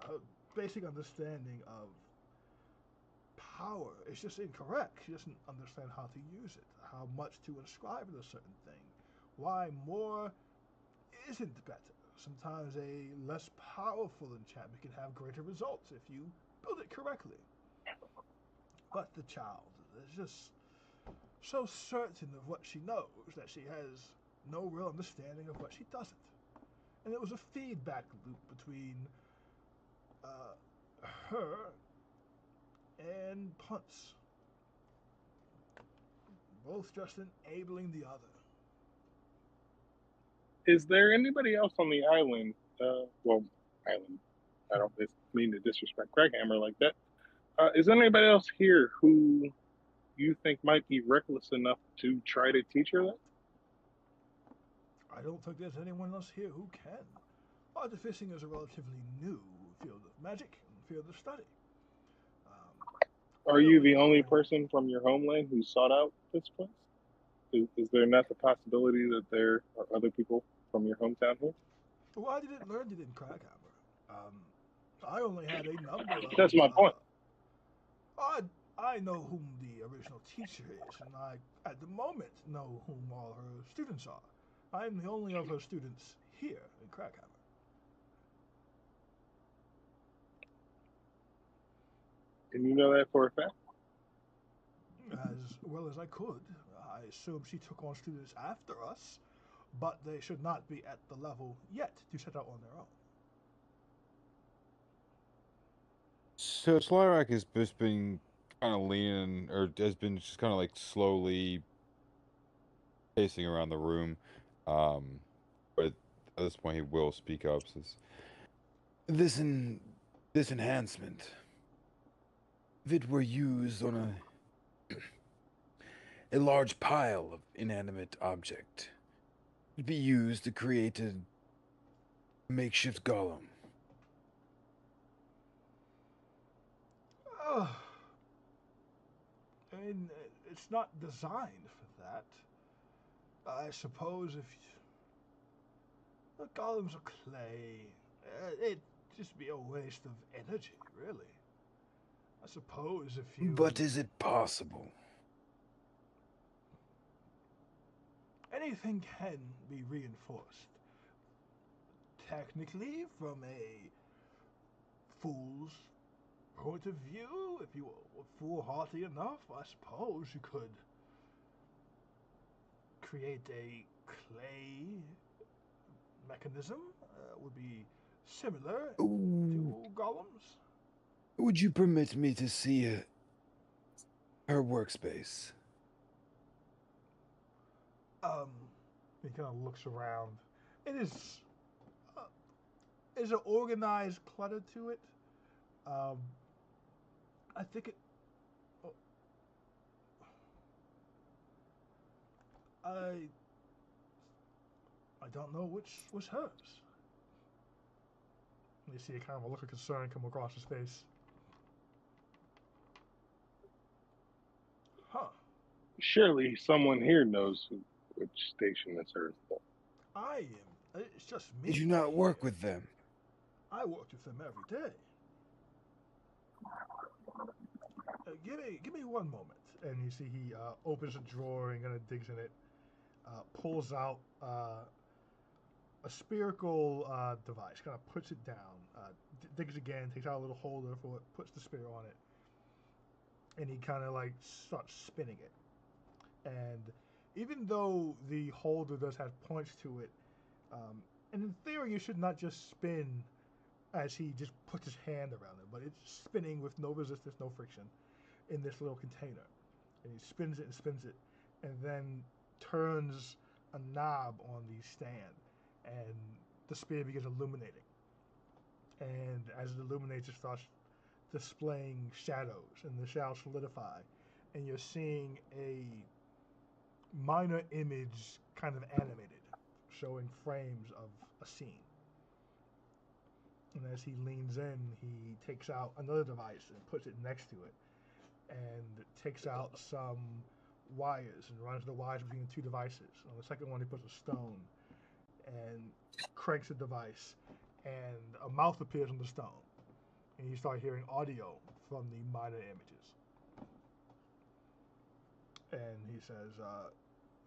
Her basic understanding of power is just incorrect. She doesn't understand how to use it, how much to inscribe in a certain thing, why more isn't better. Sometimes a less powerful enchantment can have greater results if you build it correctly. But the child is just so certain of what she knows that she has no real understanding of what she doesn't. And it was a feedback loop between her and punts, both just enabling the other. Is there anybody else on the island? Island. I don't mean to disrespect Crackhammer like that. Is there anybody else here who you think might be reckless enough to try to teach her that? I don't think there's anyone else here who can. Artificing is a relatively new field of magic and field of study. Are you the only person from your homeland who sought out this place? Is there not the possibility that there are other people from your hometown here? Well, I didn't learn it in Crackhammer. I only had a number of... That's my point. I know whom the original teacher is, and I, at the moment, know whom all her students are. I am the only of her students here in Crackhammer. And you know that for a fact? As well as I could. I assume she took on students after us, but they should not be at the level yet to set out on their own. So Slyrak has just been kind of leaning, or has been just kind of like slowly pacing around the room. But at this point, he will speak up. Says, this enhancement, if it were used on a large pile of inanimate object, it would be used to create a makeshift golem. I mean, it's not designed for that. I suppose if the golems are clay, it'd just be a waste of energy, really. I suppose if you... But is it possible? Anything can be reinforced. Technically, from a fool's point of view, if you were foolhardy enough, I suppose you could create a clay mechanism. Would be similar to golems. Would you permit me to see her workspace? He kind of looks around. It is an organized clutter to it. I think it. Oh, I don't know which was hers. You see a kind of a look of concern come across his face. Huh. Surely someone here knows which station it's hers. I am. It's just me. Did you not work with them? I worked with them every day. Give me one moment. And you see he opens a drawer and kind of digs in it, pulls out a spherical device, kind of puts it down, digs again, takes out a little holder for it, puts the spear on it, and he kind of like starts spinning it. And even though the holder does have points to it, and in theory you should not just spin as he just puts his hand around it, but it's spinning with no resistance, no friction in this little container. And he spins it, and then turns a knob on the stand, and the spear begins illuminating. And as it illuminates, it starts displaying shadows, and the shadows solidify, and you're seeing a minor image kind of animated, showing frames of a scene. And as he leans in, he takes out another device and puts it next to it, and takes out some wires and runs the wires between the two devices. On the second one, he puts a stone and cranks the device, and a mouth appears on the stone, and you start hearing audio from the minor images. And he says,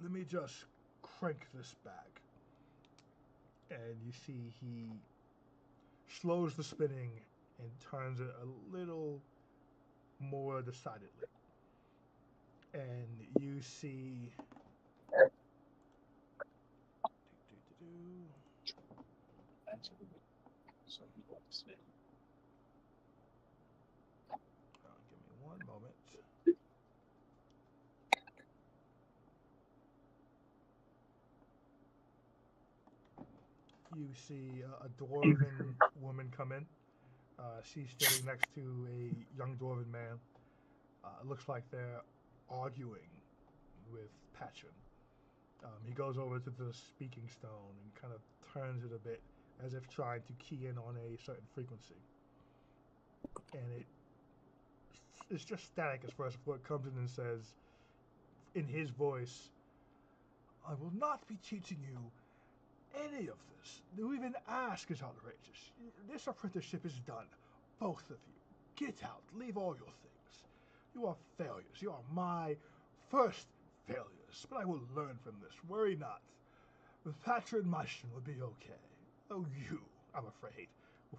let me just crank this back. And you see he slows the spinning and turns it a little more decidedly. And you see you see a dwarven woman come in. She's sitting next to a young dwarven man. It looks like they're arguing with Patron. He goes over to the speaking stone and kind of turns it a bit as if trying to key in on a certain frequency. And it's just static as first before it comes in and says, in his voice, I will not be teaching you any of this. To even ask is outrageous. This apprenticeship is done. Both of you. Get out. Leave all your things. You are failures. You are my first failures. But I will learn from this. Worry not. With Patron, my mission will be okay. Oh, you, I'm afraid,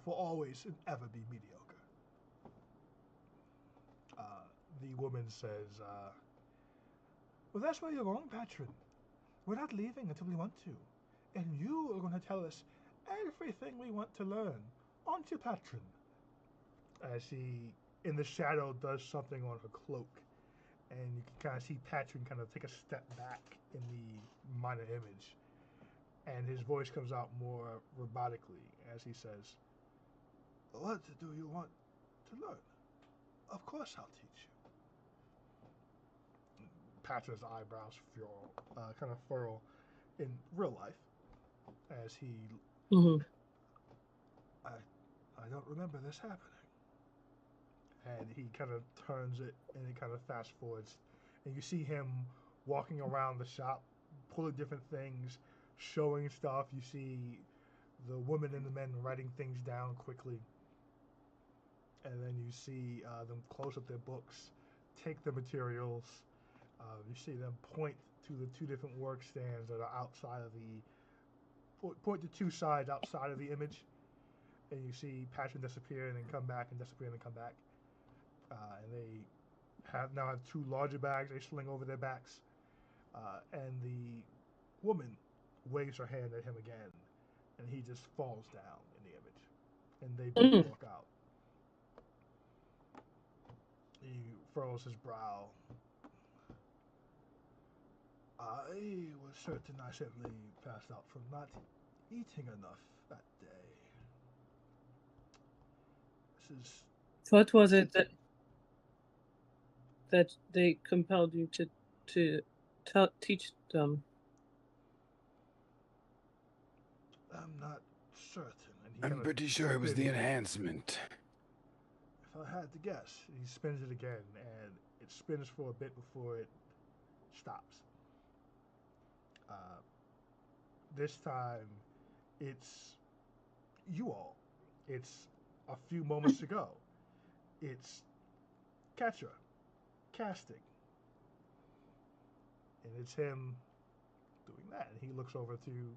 will always and ever be mediocre. The woman says, well, that's where you're going, Patron. We're not leaving until we want to. And you are going to tell us everything we want to learn. On to Patron. As she, in the shadow, does something on her cloak. And you can kind of see Patron kind of take a step back in the minor image. And his voice comes out more robotically as he says, what do you want to learn? Of course I'll teach you. Patron's eyebrows kind of furrow in real life as he... Mm-hmm. I don't remember this happening. And he kind of turns it and it kind of fast forwards. And you see him walking around the shop, pulling different things, showing stuff. You see the women and the men writing things down quickly. And then you see them close up their books, take the materials. You see them point to the two different work stands that are outside of point to two sides outside of the image. And you see Patron disappear and then come back and disappear and then come back. And they now have two larger bags they sling over their backs. And the woman waves her hand at him again. And he just falls down in the image. And they both walk out. He furrows his brow. I was certain I simply passed out from not eating enough that day. This is... What was it that they compelled you to teach them? I'm not certain. I'm pretty sure it was the enhancement. If I had to guess, he spins it again, and it spins for a bit before it stops. This time, it's you all. It's a few moments ago. It's Catcher casting. And it's him doing that. And he looks over to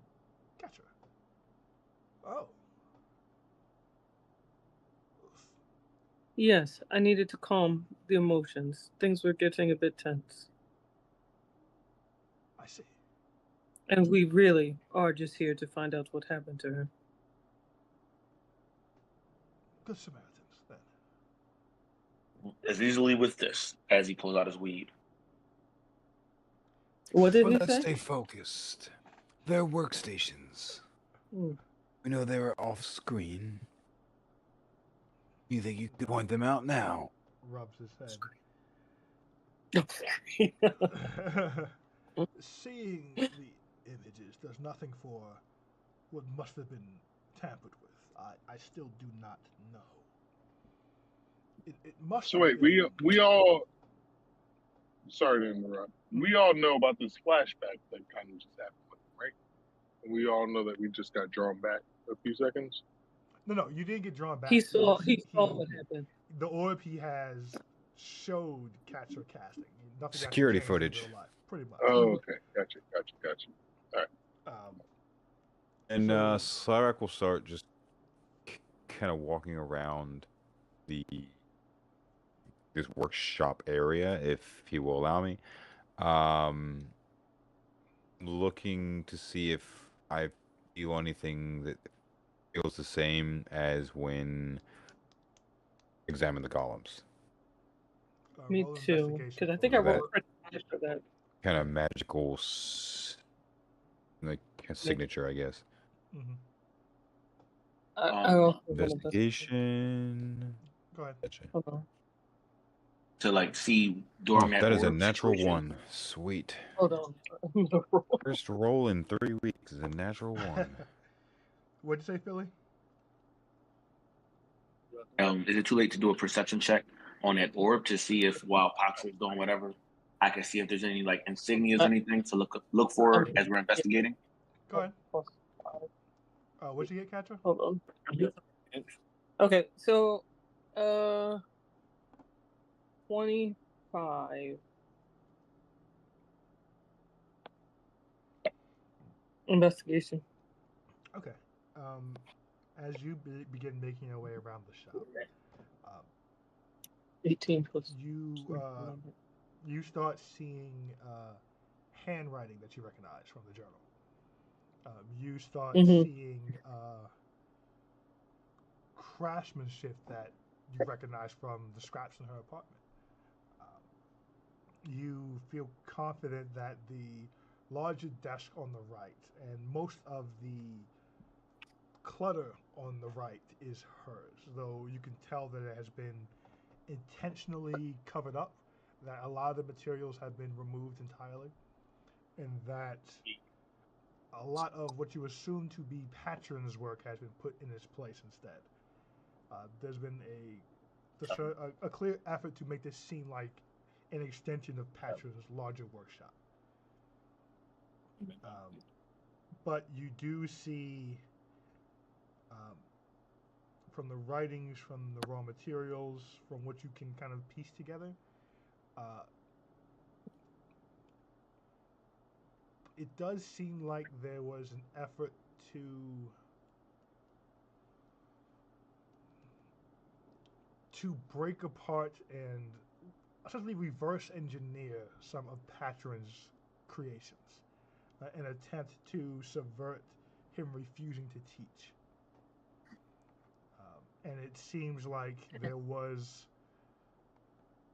Catcher. Oh. Yes, I needed to calm the emotions. Things were getting a bit tense. I see. And we really are just here to find out what happened to her. Good Samaritans, then. As easily with this, as he pulls out his weed. What did he say? Let's stay focused. They're workstations. We know they were off screen. You think you could point them out now? Rubs his head. Seeing the images does nothing for what must have been tampered with. I still do not know. It must. So wait, we all. Sorry to interrupt. We all know about this flashback that kind of just happened, right? And we all know that we just got drawn back a few seconds. No, you didn't get drawn back. He saw what happened. The orb he has showed Catcher casting. Nothing Security footage. In real life, pretty much. Oh, okay. Gotcha. All right. And Slarak will start just kind of walking around this workshop area, if he will allow me. Looking to see if I feel anything that feels the same as when examine the golems. Me too, because I think I rolled pretty high for that. Kind of magical, like signature, I guess. Investigation. Go ahead. Hold on. To like see Oh, doormat. that is a orb natural situation. one. Sweet. Hold on. First roll in 3 weeks is a natural one. What'd you say, Philly? Is it too late to do a perception check on that orb to see if while Pox is doing whatever, I can see if there's any like insignias or anything to look for as we're investigating? Go ahead. What'd you get, Catcher? Hold on. Okay, so 25. Investigation. Okay. As you begin making your way around the shop, 18 plus. You start seeing handwriting that you recognize from the journal. You start seeing craftsmanship that you recognize from the scraps in her apartment. You feel confident that the larger desk on the right and most of the clutter on the right is hers, though you can tell that it has been intentionally covered up, that a lot of the materials have been removed entirely, and that a lot of what you assume to be Patron's work has been put in its place instead. There's been a clear effort to make this seem like an extension of Patron's larger workshop. But you do see from the writings, from the raw materials, from what you can kind of piece together, it does seem like there was an effort to break apart and essentially reverse engineer some of Patron's creations, an attempt to subvert him refusing to teach. And it seems like there was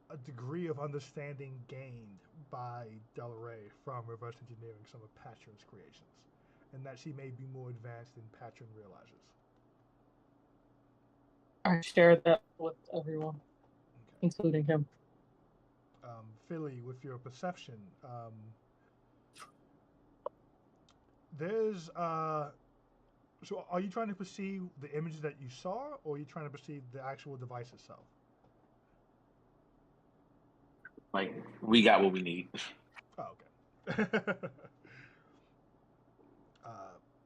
a degree of understanding gained by Del Rey from reverse engineering some of Patron's creations, and that she may be more advanced than Patron realizes. I shared that with everyone, including him. Philly, with your perception, there's so are you trying to perceive the images that you saw, or are you trying to perceive the actual device itself? Like, we got what we need. Oh, okay.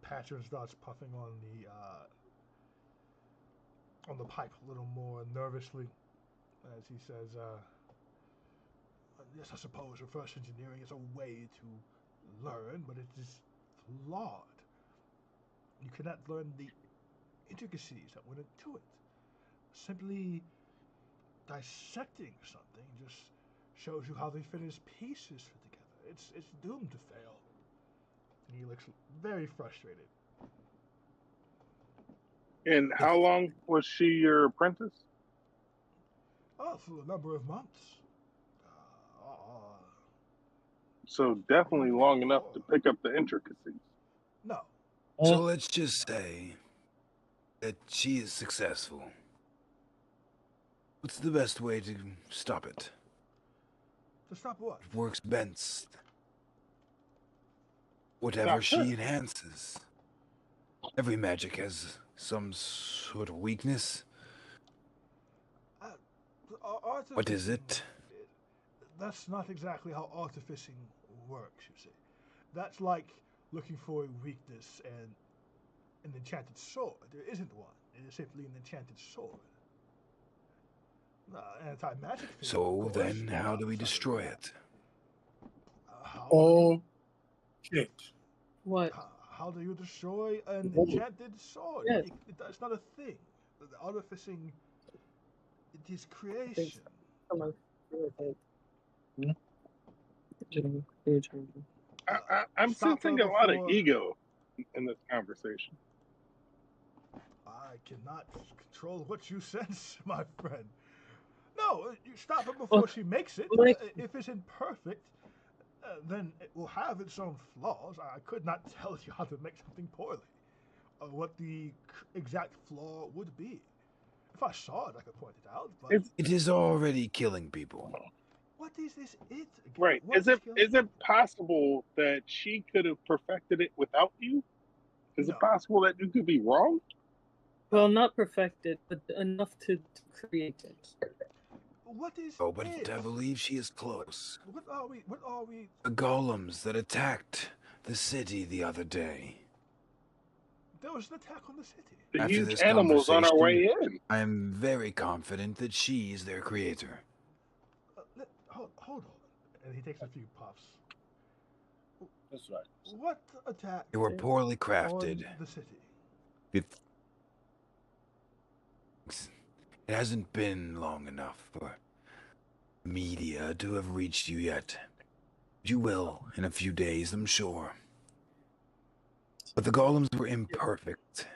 Patron starts puffing on the pipe a little more nervously as he says, yes, I suppose reverse engineering is a way to learn, but it is flawed. You cannot learn the intricacies that went into it. Simply dissecting something just shows you how they fit its pieces fit together. It's doomed to fail. And he looks very frustrated. And how long was she your apprentice? Oh, for a number of months. So definitely long enough to pick up the intricacies. No. So let's just say that she is successful. What's the best way to stop it? To stop what? It works best. Whatever she enhances. Every magic has some sort of weakness. What is it? That's not exactly how artificing works, you see. That's like looking for a weakness and an enchanted sword. There isn't one. It is simply an enchanted sword. Anti-magic field, So then, how do we destroy it? Shit. What? How do you destroy an enchanted sword? Yes. That's not a thing. The artificing, it is creation. I'm sensing a lot of ego in this conversation. I cannot control what you sense, my friend. No, you stop her before she makes it. If it's imperfect, then it will have its own flaws. I could not tell you how to make something poorly. what the exact flaw would be. If I saw it, I could point it out. But it is already killing people. what is this? It right? What Is it possible that she could have perfected it without you? Is it possible that you could be wrong? Well, not perfected, but enough to create it. What is but it? I believe she is close. What are we? The golems that attacked the city the other day. There was an attack on the city. The After huge this animals on our way in. I am very confident that she is their creator. Hold on. And he takes a few puffs. That's right. What attack? They were poorly crafted. On the city. It hasn't been long enough for media to have reached you yet. You will in a few days, I'm sure. But the golems were imperfect.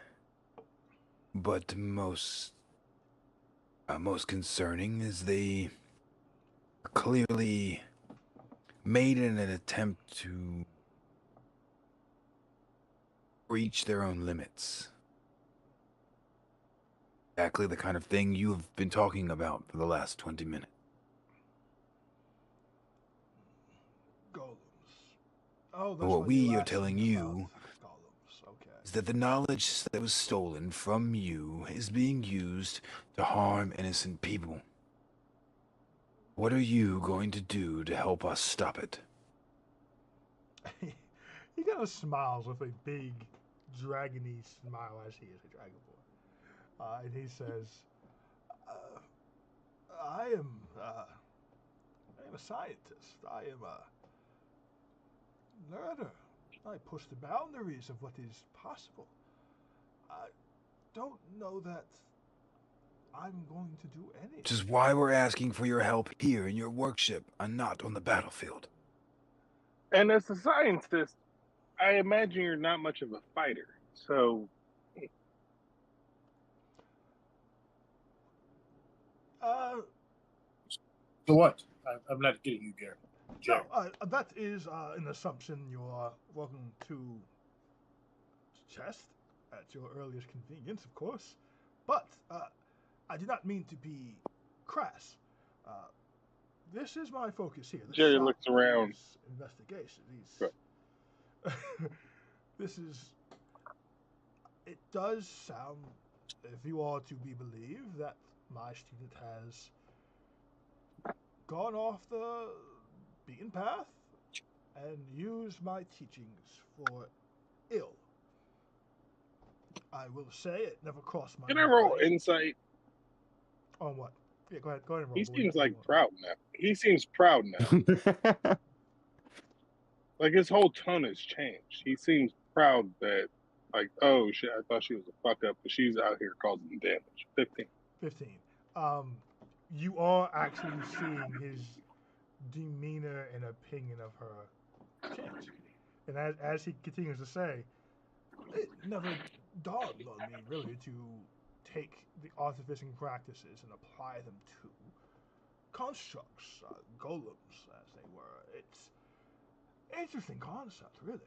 But most concerning is they clearly made an attempt to reach their own limits. Exactly the kind of thing you have been talking about for the last 20 minutes. Golems. Oh, that's what we are telling you is that the knowledge that was stolen from you is being used to harm innocent people. What are you going to do to help us stop it? He kind of smiles with a big, dragony smile as he is a dragon boy. And he says, I am a scientist. I am a learner. I push the boundaries of what is possible. I don't know that I'm going to do anything. Which is why we're asking for your help here in your workshop and not on the battlefield. And as a scientist, I imagine you're not much of a fighter. So what? I'm not getting you, Gary. No, that is an assumption you are welcome to test at your earliest convenience, of course. But I do not mean to be crass. This is my focus here. Jerry looks around. Investigation. Right. This is. It does sound, if you are to be believed, that my student has gone off the beaten path and used my teachings for ill. I will say it never crossed my mind. Can I roll insight? On what? Yeah, go ahead and roll. He seems like proud now. He seems proud now. Like his whole tone has changed. He seems proud that, like, oh shit, I thought she was a fuck up, but she's out here causing damage. 15. You are actually seeing his demeanor and opinion of her change. And as he continues to say, it never dawned on me really to take the artificing practices and apply them to constructs, golems as they were. It's an interesting concept, really.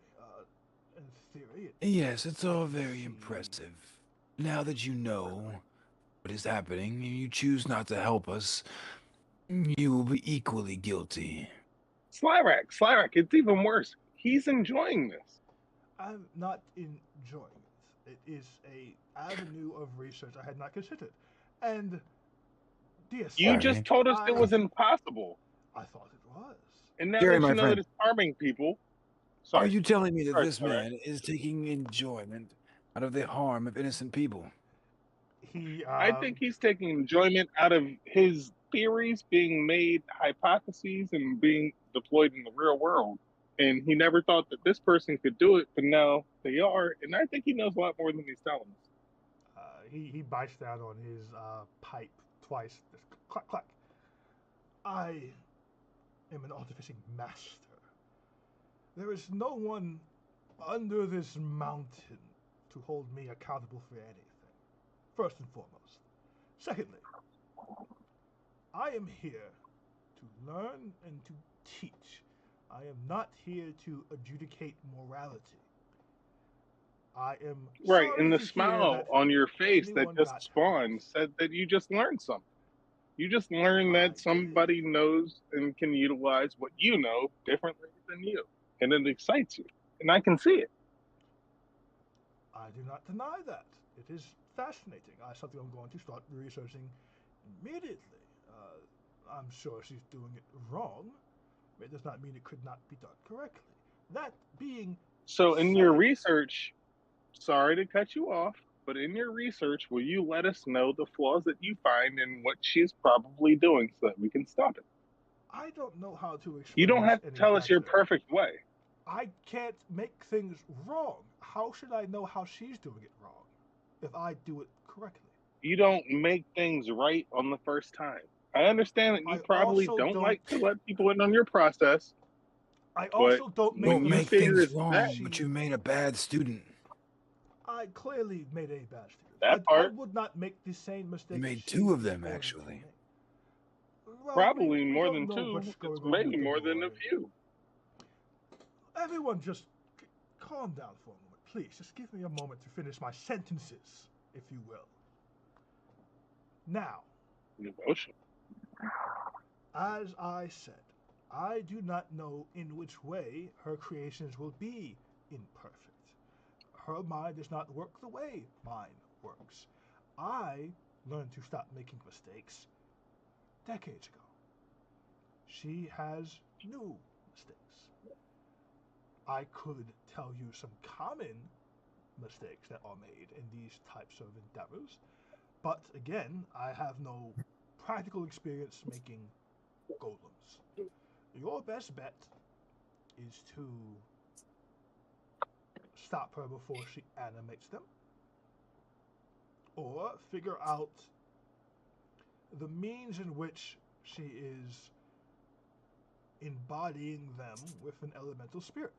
In theory. Yes, it's all very impressive. Now that you know what is happening and you choose not to help us, you will be equally guilty. Slyrak, it's even worse. He's enjoying this. I'm not enjoying it. It is a avenue of research I had not considered. And you just told us it was impossible. I thought it was. And now that you know that it's harming people. Sorry. Are you telling me that this man is taking enjoyment out of the harm of innocent people? I think he's taking enjoyment out of his theories being made hypotheses and being deployed in the real world. And he never thought that this person could do it, but now they are. And I think he knows a lot more than he's telling us. He bites down on his pipe twice. Just clack, clack. I am an artificing master. There is no one under this mountain to hold me accountable for anything. First and foremost. Secondly, I am here to learn and to teach. I am not here to adjudicate morality. I am Right, sorry and the to hear smile that on your face that anyone just got hurt. spawned said that you just learned something. You just learned I that did. somebody knows and can utilize what you know differently than you, and it excites you, and I can see it. I do not deny that. It is fascinating. Something I'm going to start researching immediately. I'm sure she's doing it wrong, but it does not mean it could not be done correctly. That being So, in your said, research, sorry to cut you off, but in your research, will you let us know the flaws that you find in what she's probably doing so that we can stop it? I don't know how to You explain don't this have to any tell us your better. perfect way. I can't make things wrong. How should I know how she's doing it wrong if I do it correctly? You don't make things right on the first time. I understand that you I probably also don't don't. like to let people in on your process, I but also don't You make when don't the you make figure things mistakes it's that, wrong, but she. you made a bad student. I clearly made a bad student. that I part, would not make the same You mistake made she two of is them, going to actually. make. Well, probably we more don't than know two. what's It's going on maybe with the more than a boy. few. Everyone just calm down for a moment. Please, just give me a moment to finish my sentences, if you will. Now, Devotion. as I said, I do not know in which way her creations will be imperfect. Her mind does not work the way mine works. I learned to stop making mistakes decades ago. She has new mistakes. I could tell you some common mistakes that are made in these types of endeavors, but again, I have no practical experience making golems. Your best bet is to stop her before she animates them, or figure out the means in which she is embodying them with an elemental spirit.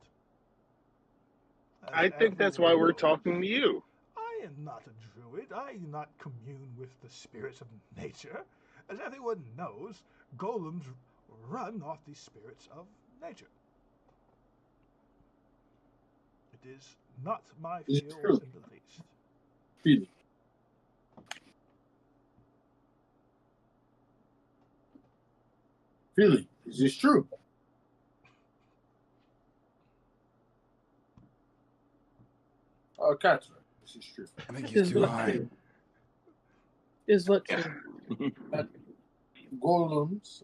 As I think that's why everyone we're knows, talking to you. I am not a druid. I do not commune with the spirits of nature. As everyone knows, golems run off the spirits of nature. It is not my It's field true. in the least. Really. Really. Is this true? Catherine, this is true. I think he's Is too what high. true? Is what true? Golems,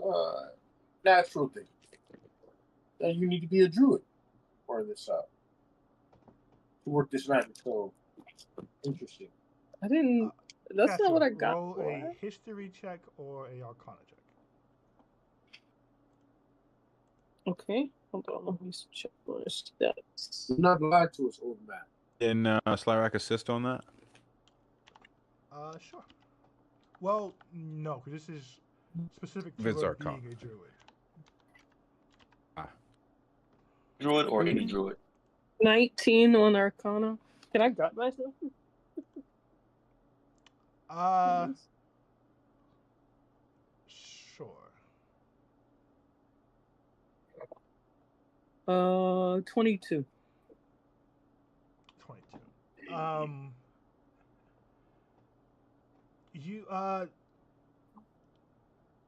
natural thing. And you need to be a druid for this to work this magic. So interesting. I didn't. That's not what I Catherine, got roll for a it. history check or a arcana check. Okay, hold on. Let me check my stats. Do not lie to us, old man. Can Slyrak assist on that? Sure. Well, no, because this is specific to It's her arcana. being a druid. Druid or any druid. 19 on Arcana. Can I gut myself? Sure. 22. 22.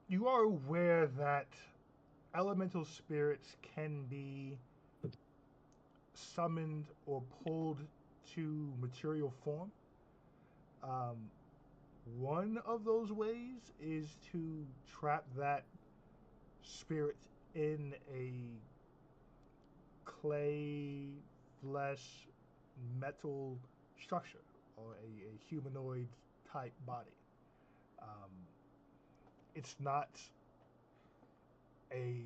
You are aware that elemental spirits can be summoned or pulled to material form. One of those ways is to trap that spirit in a clay, flesh, metal structure or a humanoid type body. It's not a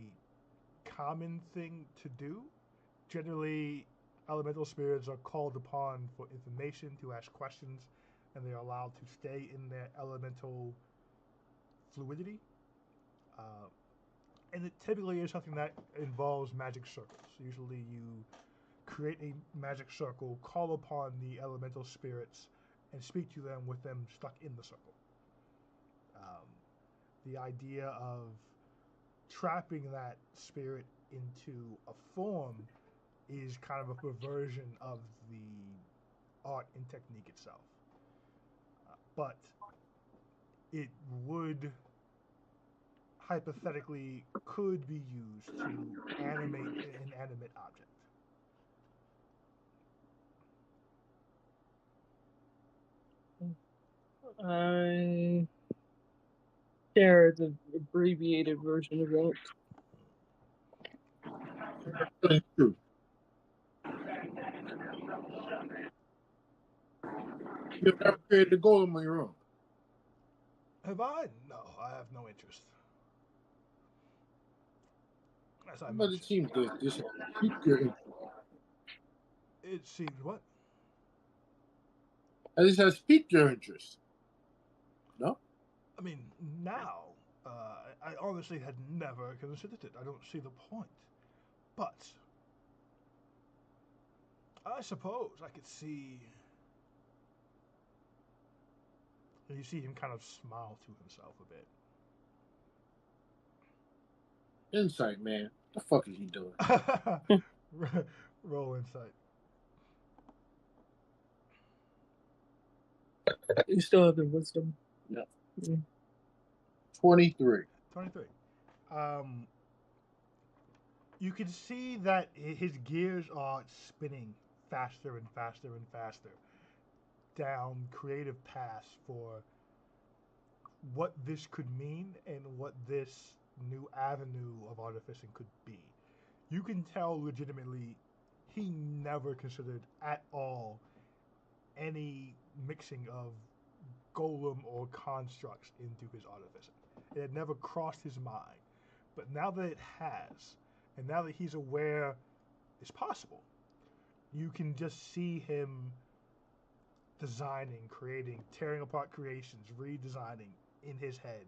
common thing to do. Generally, elemental spirits are called upon for information, to ask questions, and they're allowed to stay in their elemental fluidity. And it typically is something that involves magic circles. Usually, you create a magic circle, call upon the elemental spirits, and speak to them with them stuck in the circle. The idea of trapping that spirit into a form is kind of a perversion of the art and technique itself. But it would hypothetically could be used to animate an inanimate object. I share the abbreviated version of that. That's true. You've never created a golem on your own. Have I? No, I have no interest. As I But mentioned. it seems that this piqued your interest. It seems what? And this has piqued your interest. No? I mean, now, I honestly had never considered it. I don't see the point. But, I suppose I could see. You see him kind of smile to himself a bit. Insight, man. What the fuck is he doing? Roll insight. You still have the wisdom. Yeah. Mm. 23. 23. You can see that his gears are spinning faster and faster and faster down creative paths for what this could mean and what this new avenue of artificing could be. You can tell legitimately he never considered at all any mixing of golem or constructs into his artificing. It had never crossed his mind. But now that it has, and now that he's aware it's possible, you can just see him designing, creating, tearing apart creations, redesigning in his head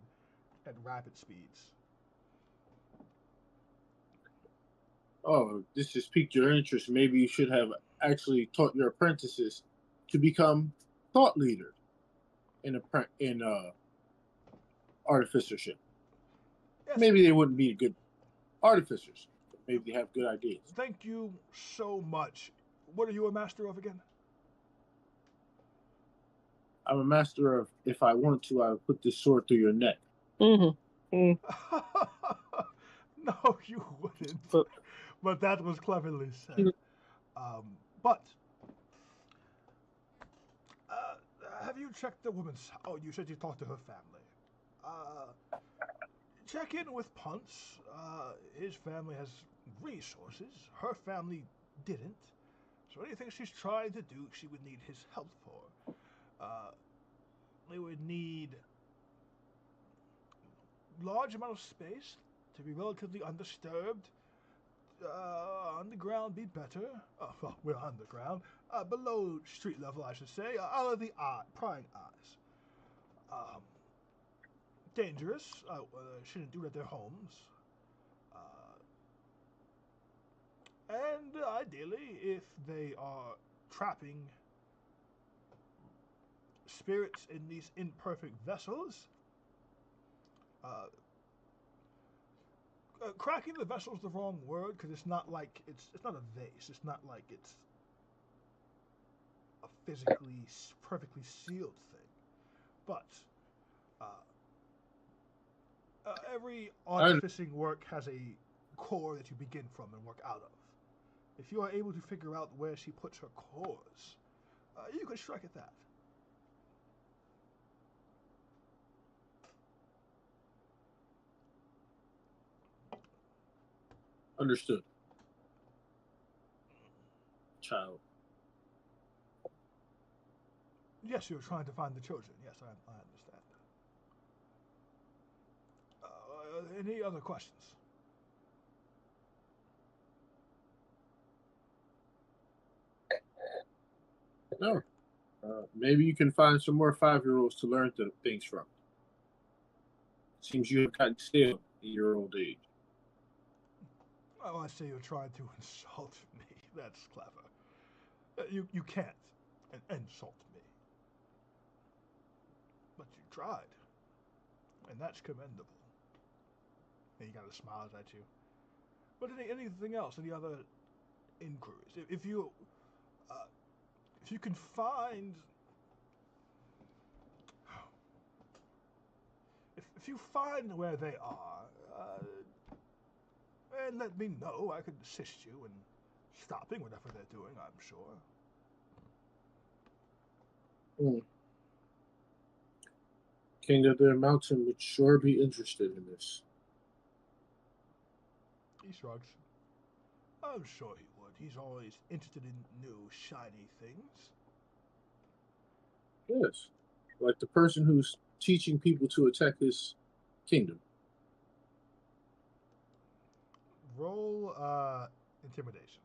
at rapid speeds. Oh, this just piqued your interest. Maybe you should have actually taught your apprentices to become thought leaders in artificership. Yes. Maybe they wouldn't be good artificers, but maybe they have good ideas. Thank you so much. What are you a master of again? I'm a master of, if I want to, I would put this sword through your neck. Mm-hmm. Mm. No, you wouldn't. But that was cleverly said. But have you checked the woman's? Oh, you said you talked to her family. Check in with Punce. His family has resources. Her family didn't. So anything she's trying to do, she would need his help for. They would need large amount of space to be relatively undisturbed. Underground be better. Well, we're underground. Below street level, I should say. Out of the eye, prying eyes. Dangerous. Shouldn't do it at their homes. And ideally, if they are trapping spirits in these imperfect vessels, cracking the vessel is the wrong word because it's not like it's not a vase. It's not like it's a physically perfectly sealed thing. But every artificing work has a core that you begin from and work out of. If you are able to figure out where she puts her cores, you can strike at that. Understood. Child. Yes, you're trying to find the children. Yes, I understand. Any other questions? No. Maybe you can find some more 5-year-olds to learn things from. Seems you have gotten stale in your old age. Oh, I say you're trying to insult me. That's clever. You can't insult me. But you tried. And that's commendable. And he kind of smiles at you. But anything else? Any other inquiries? If if you can find, if you find where they are, and let me know, I could assist you in stopping whatever they're doing, I'm sure. King of the Mountain would sure be interested in this. He shrugs. I'm sure he would. He's always interested in new, shiny things. Yes. Like the person who's teaching people to attack his kingdom. Roll intimidation.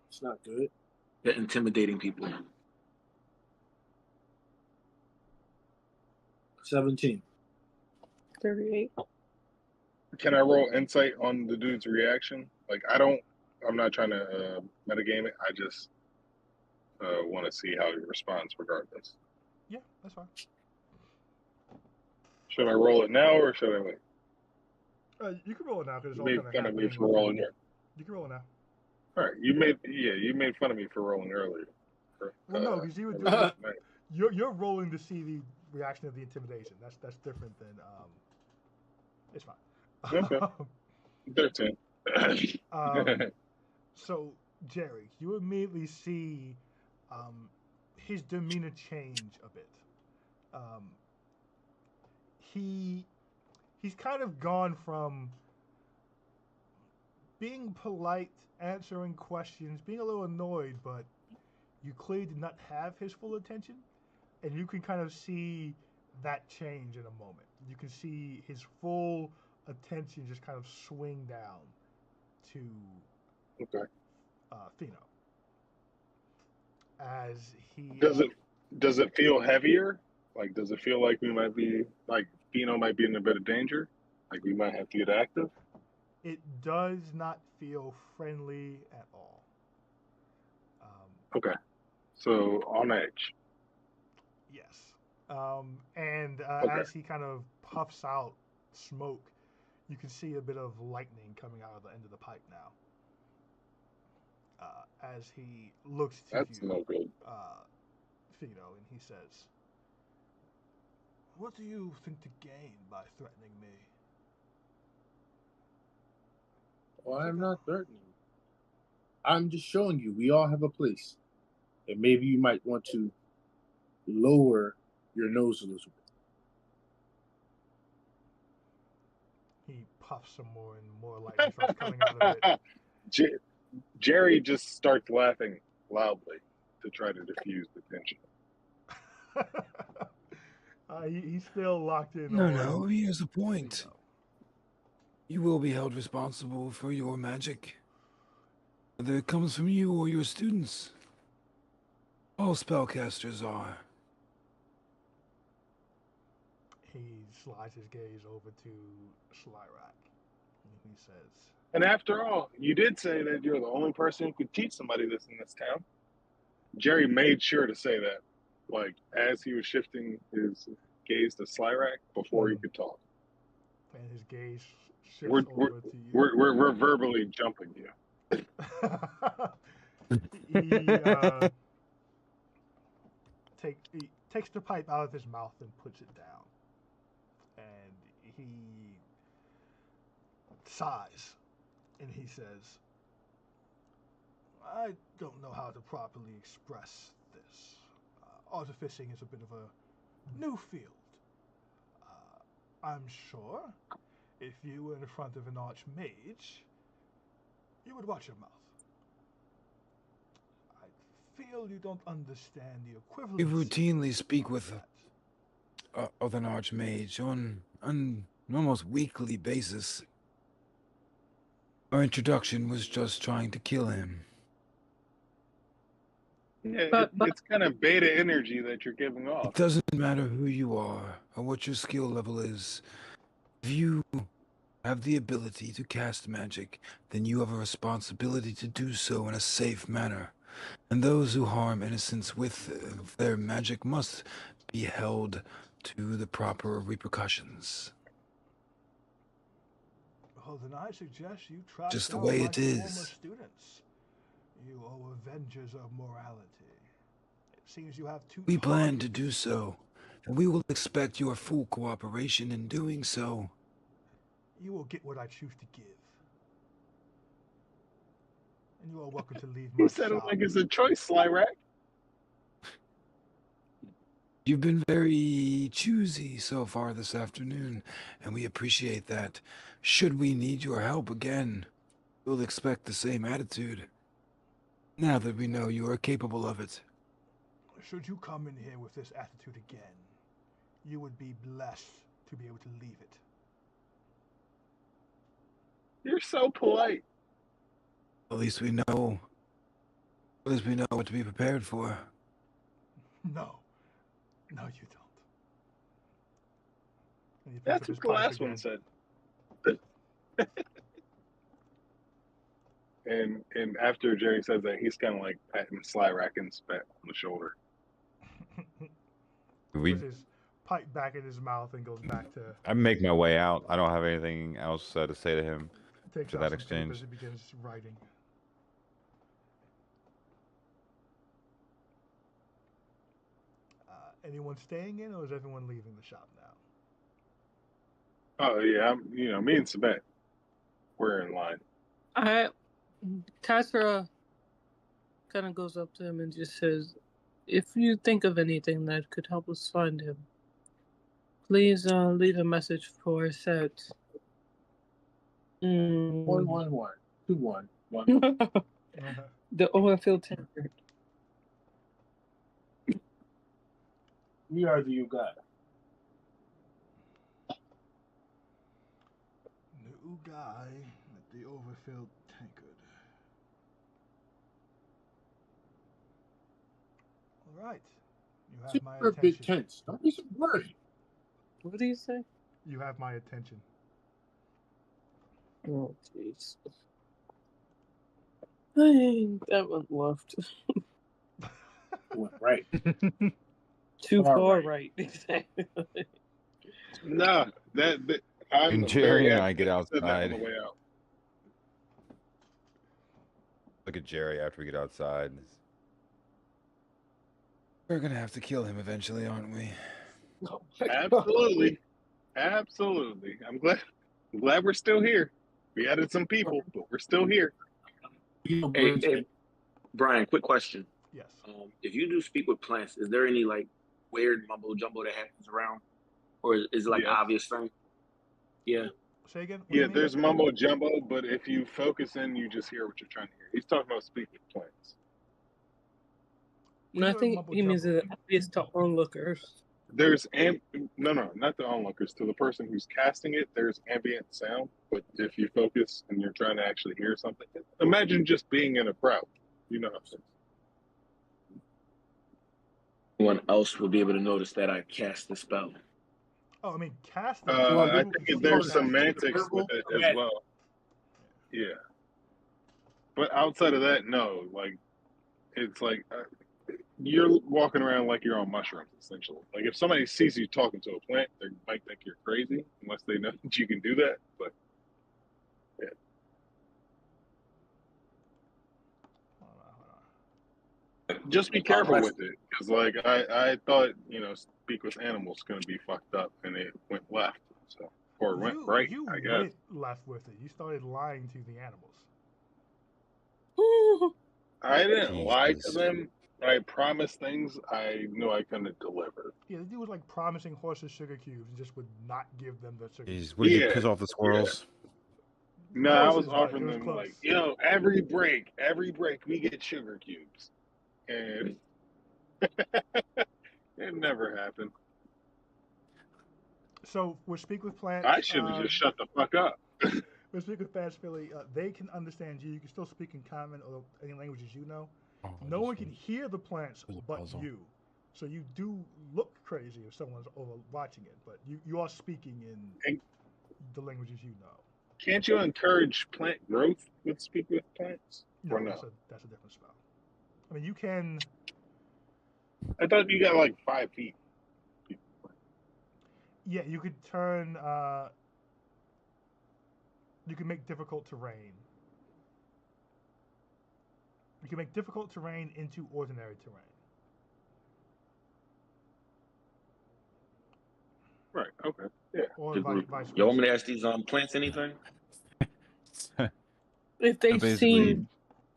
It's not good. They're intimidating people. 17. 38. Can I roll insight on the dude's reaction? Like, I'm not trying to metagame it. I just want to see how he responds regardless. Yeah, that's fine. Should I roll it now or should I wait? You can roll it now because it's all You kind made of fun of me happening. for rolling it. You can roll it now. All right, you made fun of me for rolling earlier. Well, no, because you were doing you're rolling to see the reaction of the intimidation. That's different than it's fine. Okay. 13. So Jerry, you immediately see his demeanor change a bit. He's kind of gone from being polite, answering questions, being a little annoyed, but you clearly did not have his full attention, and you can kind of see that change in a moment. You can see his full attention just kind of swing down to Fino. As he does it feel heavier? Like, does it feel like we might be like Fino might be in a bit of danger? Like we might have to get active? It does not feel friendly at all. Okay. So on edge. Yes. And as he kind of puffs out smoke, you can see a bit of lightning coming out of the end of the pipe now. As he looks to That's you, no good. Fino, and he says, "What do you think to gain by threatening me?" Well, I'm not threatening you. I'm just showing you we all have a place. And maybe you might want to lower your nose a little bit. He puffs some more and more lightning starts coming out of it. Jerry just starts laughing loudly to try to diffuse the tension. He's still locked in. No, here's the point. You will be held responsible for your magic, whether it comes from you or your students. All spellcasters are. He slides his gaze over to Slyrak, and he says, And after all, you did say that you're the only person who could teach somebody this in this town. Jerry made sure to say that, like, as he was shifting his gaze to Slyrak before he could talk. And his gaze shifts over to you. We're verbally jumping you. He takes the pipe out of his mouth and puts it down. And he sighs. And he says, I don't know how to properly express this. Artificing is a bit of a new field. I'm sure if you were in front of an archmage, you would watch your mouth. I feel you don't understand the equivalent. We routinely speak with an archmage on an almost weekly basis. Our introduction was just trying to kill him. Yeah, it's kind of beta energy that you're giving off. It doesn't matter who you are or what your skill level is. If you have the ability to cast magic, then you have a responsibility to do so in a safe manner. And those who harm innocents with their magic must be held to the proper repercussions. Well, then I suggest you try just the some way of my it is. former students. You are avengers of morality. It seems you have two We plan to targets. do so, and we will expect your full cooperation in doing so. You will get what I choose to give. And you are welcome to leave my He said it shop. like it's a choice, Slyrack. You've been very choosy so far this afternoon, and we appreciate that. Should we need your help again, we'll expect the same attitude. Now that we know you are capable of it. Should you come in here with this attitude again, you would be blessed to be able to leave it. You're so polite. At least we know. At least we know what to be prepared for. No. No, you don't. And he picks That's up what his the pipe last again. one said. And after Jerry says that, he's kind of like patting Slyrack and Spat on the shoulder. We, Puts his pipe back in his mouth and goes back to I make my way out. I don't have anything else to say to him. takes to out that some exchange. papers and begins writing. Anyone staying in, or is everyone leaving the shop now? Oh yeah, me and Sabat, we're in line. Katsura kind of goes up to him and just says, "If you think of anything that could help us find him, please leave a message for Set." 11121. The overfilled tankard. We are the UGOAI. The UGOAI at the overfilled tankard. All right. You have my Super big attention. tense. Don't be so worried. What do you say? You have my attention. Oh, jeez. That went left. Went right. Too Far far right. right. Exactly. No, that I'm And Jerry very and happy I get that you said that on outside. the way out. Look at Jerry after we get outside. We're gonna have to kill him eventually, aren't we? Absolutely, absolutely. I'm glad we're still here. We added some people, but we're still here. Hey, Brian, quick question. Yes. If you do speak with plants, is there any like weird mumbo jumbo that happens around, or is it like Yes. an obvious thing? Yeah. Say again? What do Yeah, you mean? there's mumbo jumbo, but if you focus in, you just hear what you're trying to hear. He's talking about speak with plants. No, I think he means it obvious to onlookers. There's no, not the onlookers. To the person who's casting it, there's ambient sound. But if you focus and you're trying to actually hear something, imagine just being in a crowd. You know how it is. Anyone else will be able to notice that I cast the spell. Oh, I mean, casting. I think there's semantics with it as well. Yeah. But outside of that, no. Like, it's like you're walking around like you're on mushrooms, essentially. Like, if somebody sees you talking to a plant, they might think you're crazy, unless they know that you can do that. But yeah. Just be careful with it, because like I thought, speak with animals going to be fucked up, and it went left, or it went right. I guess went left with it. You started lying to the animals. I didn't lie to them. I promised things I knew I couldn't deliver. Yeah, the dude was like promising horses sugar cubes and just would not give them the sugar cubes. Would you piss off the squirrels? Yeah. No, I was Horses, offering but it was them close. like, every break we get sugar cubes, and it never happened. So we speak with plants. I should have just shut the fuck up. We speak with plants, Philly. They can understand you. You can still speak in common or any languages you know. No one can hear the plants but you. So you do look crazy if someone's over watching it, but you are speaking in the languages you know. Can't you encourage plant growth with speak with plants? No, or no? That's a different spell. I mean, you can. I thought you got like 5 feet. Yeah, you could turn. You can make difficult terrain. You can make difficult terrain into ordinary terrain. Right. Okay. Yeah. Or The vice group. versa. You want me to ask these plants anything? If they Basically, seem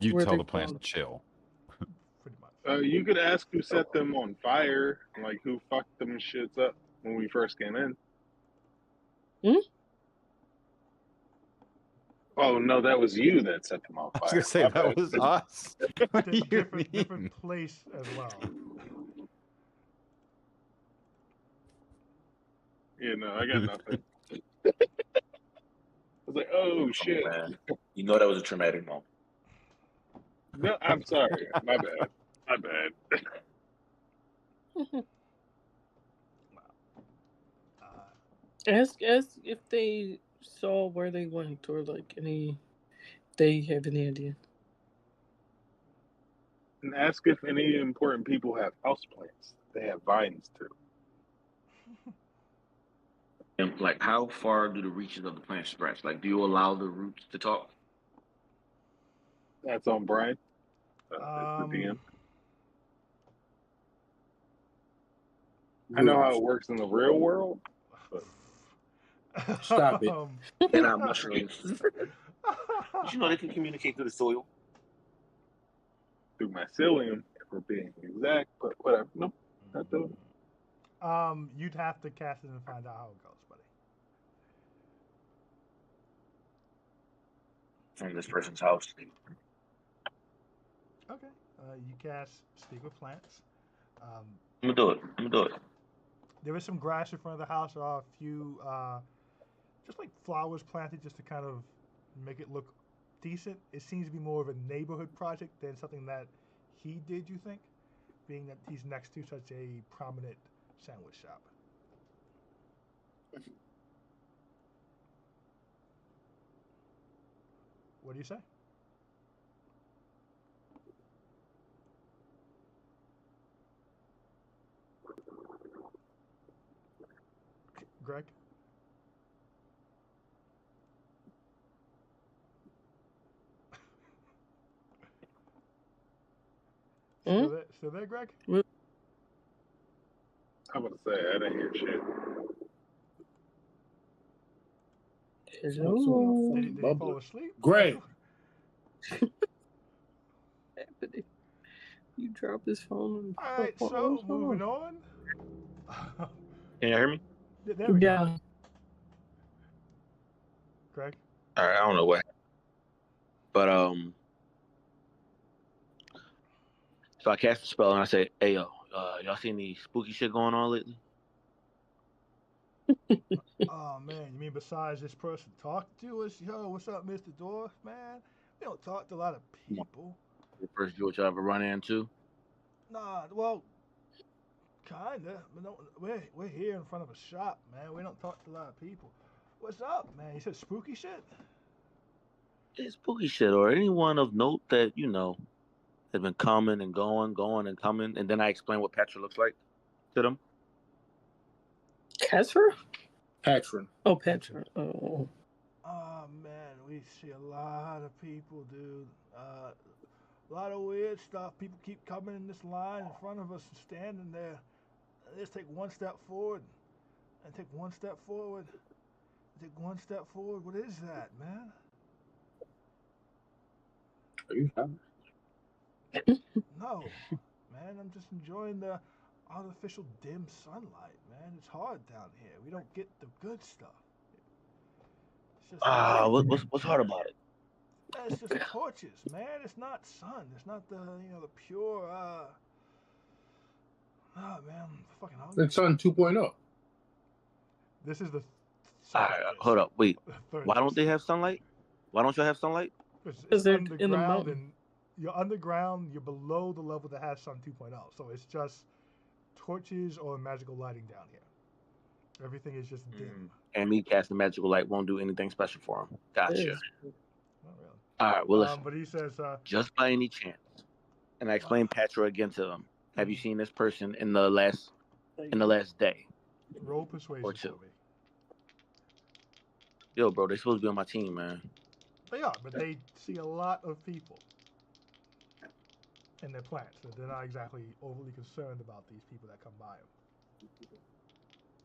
you where tell they the plants to belong. chill. Pretty much. You could ask who set them on fire, like who fucked them shits up when we first came in. Hmm? Oh no, that was you that set them on I was fire. gonna say My that bad. was us. What do you mean? Different place as well. Yeah, no, I got nothing. I was like, oh shit. Man, you know that was a traumatic moment. No, I'm sorry. My bad. My bad. Ask if they saw where they went or like any. They have any idea. And ask if any important people have houseplants. They have vines too. And like, how far do the reaches of the plant stretch? Like, do you allow the roots to talk? That's on Brian. That's the DM. I know how it works in the real world. But... Stop it. They're not mushrooms. Did you know they can communicate through the soil? Through mycelium, if we're being exact, but whatever. Nope, not doing it. You'd have to cast it and find out how it goes, buddy. From this person's house. Okay. You cast Speak with Plants. I'm gonna do it. There is some grass in front of the house. There are a few, just like flowers planted just to kind of make it look decent. It seems to be more of a neighborhood project than something that he did, you think? Being that he's next to such a prominent sandwich shop. What do you say? Greg? Still there, Greg? I'm about to say, I didn't hear shit. Hello. Did he fall asleep? Greg. You drop his phone. All right, so moving on. Can you hear me? There we go. Greg? All right, I don't know what. But so I cast a spell and I say, "Hey yo, y'all see any spooky shit going on lately?" Oh man, you mean besides this person talking to us? Yo, what's up, Mr. Dorf, man? We don't talk to a lot of people. The first George I ever run into. Nah, well, kinda. But no, we're here in front of a shop, man. We don't talk to a lot of people. What's up, man? You said spooky shit? It's spooky shit or anyone of note that has been coming and going and coming, and then I explain what Petra looks like to them. Petra? Patron. Oh, Petra. Oh. Oh man, we see a lot of people, dude. A lot of weird stuff. People keep coming in this line in front of us and standing there. Let's take one step forward and take one step forward. Take one step forward. What is that, man? Are you happy? No, man. I'm just enjoying the artificial dim sunlight, man. It's hard down here. We don't get the good stuff. It's just What's hard about it? it's just torches, man. It's not sun. It's not the the pure. Oh man, I'm fucking hungry. It's on 2.0. This is the. All right, hold up, wait. Why don't they have sunlight? Why don't y'all have sunlight? Because they're underground in the mountain. and you're underground. You're below the level that has sun 2.0. So it's just torches or magical lighting down here. Everything is just dim. And me casting magical light won't do anything special for him. Gotcha. Not really. All right, well, listen. But he says, just by any chance, and I explained Patra again to them. Have you seen this person in the last day? Roll persuasion or two. for me. Yo, bro, they supposed to be on my team, man. They are, but they see a lot of people. and their plants. So they're not exactly overly concerned about these people that come by them.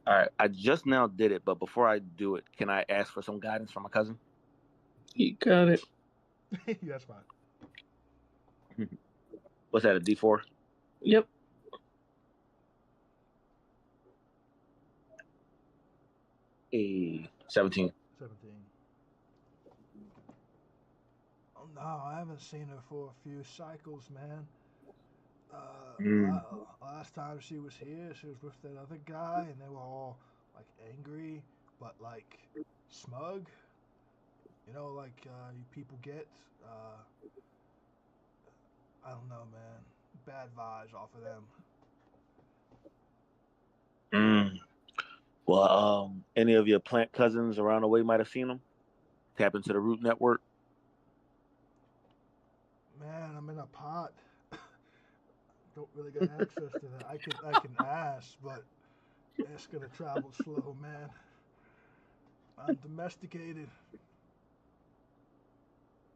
All right, I just now did it, but before I do it, can I ask for some guidance from my cousin? You got it. That's fine. What's that, a D4? Yep. A 17. 17. Oh no, I haven't seen her for a few cycles, man. Last time she was here, she was with that other guy, and they were all like angry, but like smug. You know, like you people get. I don't know, man. Bad vibes off of them. Well, any of your plant cousins around the way might have seen them. Tap into the root network. Man, I'm in a pot. Don't really get access to that. I can ask, but it's gonna travel slow, man. I'm domesticated.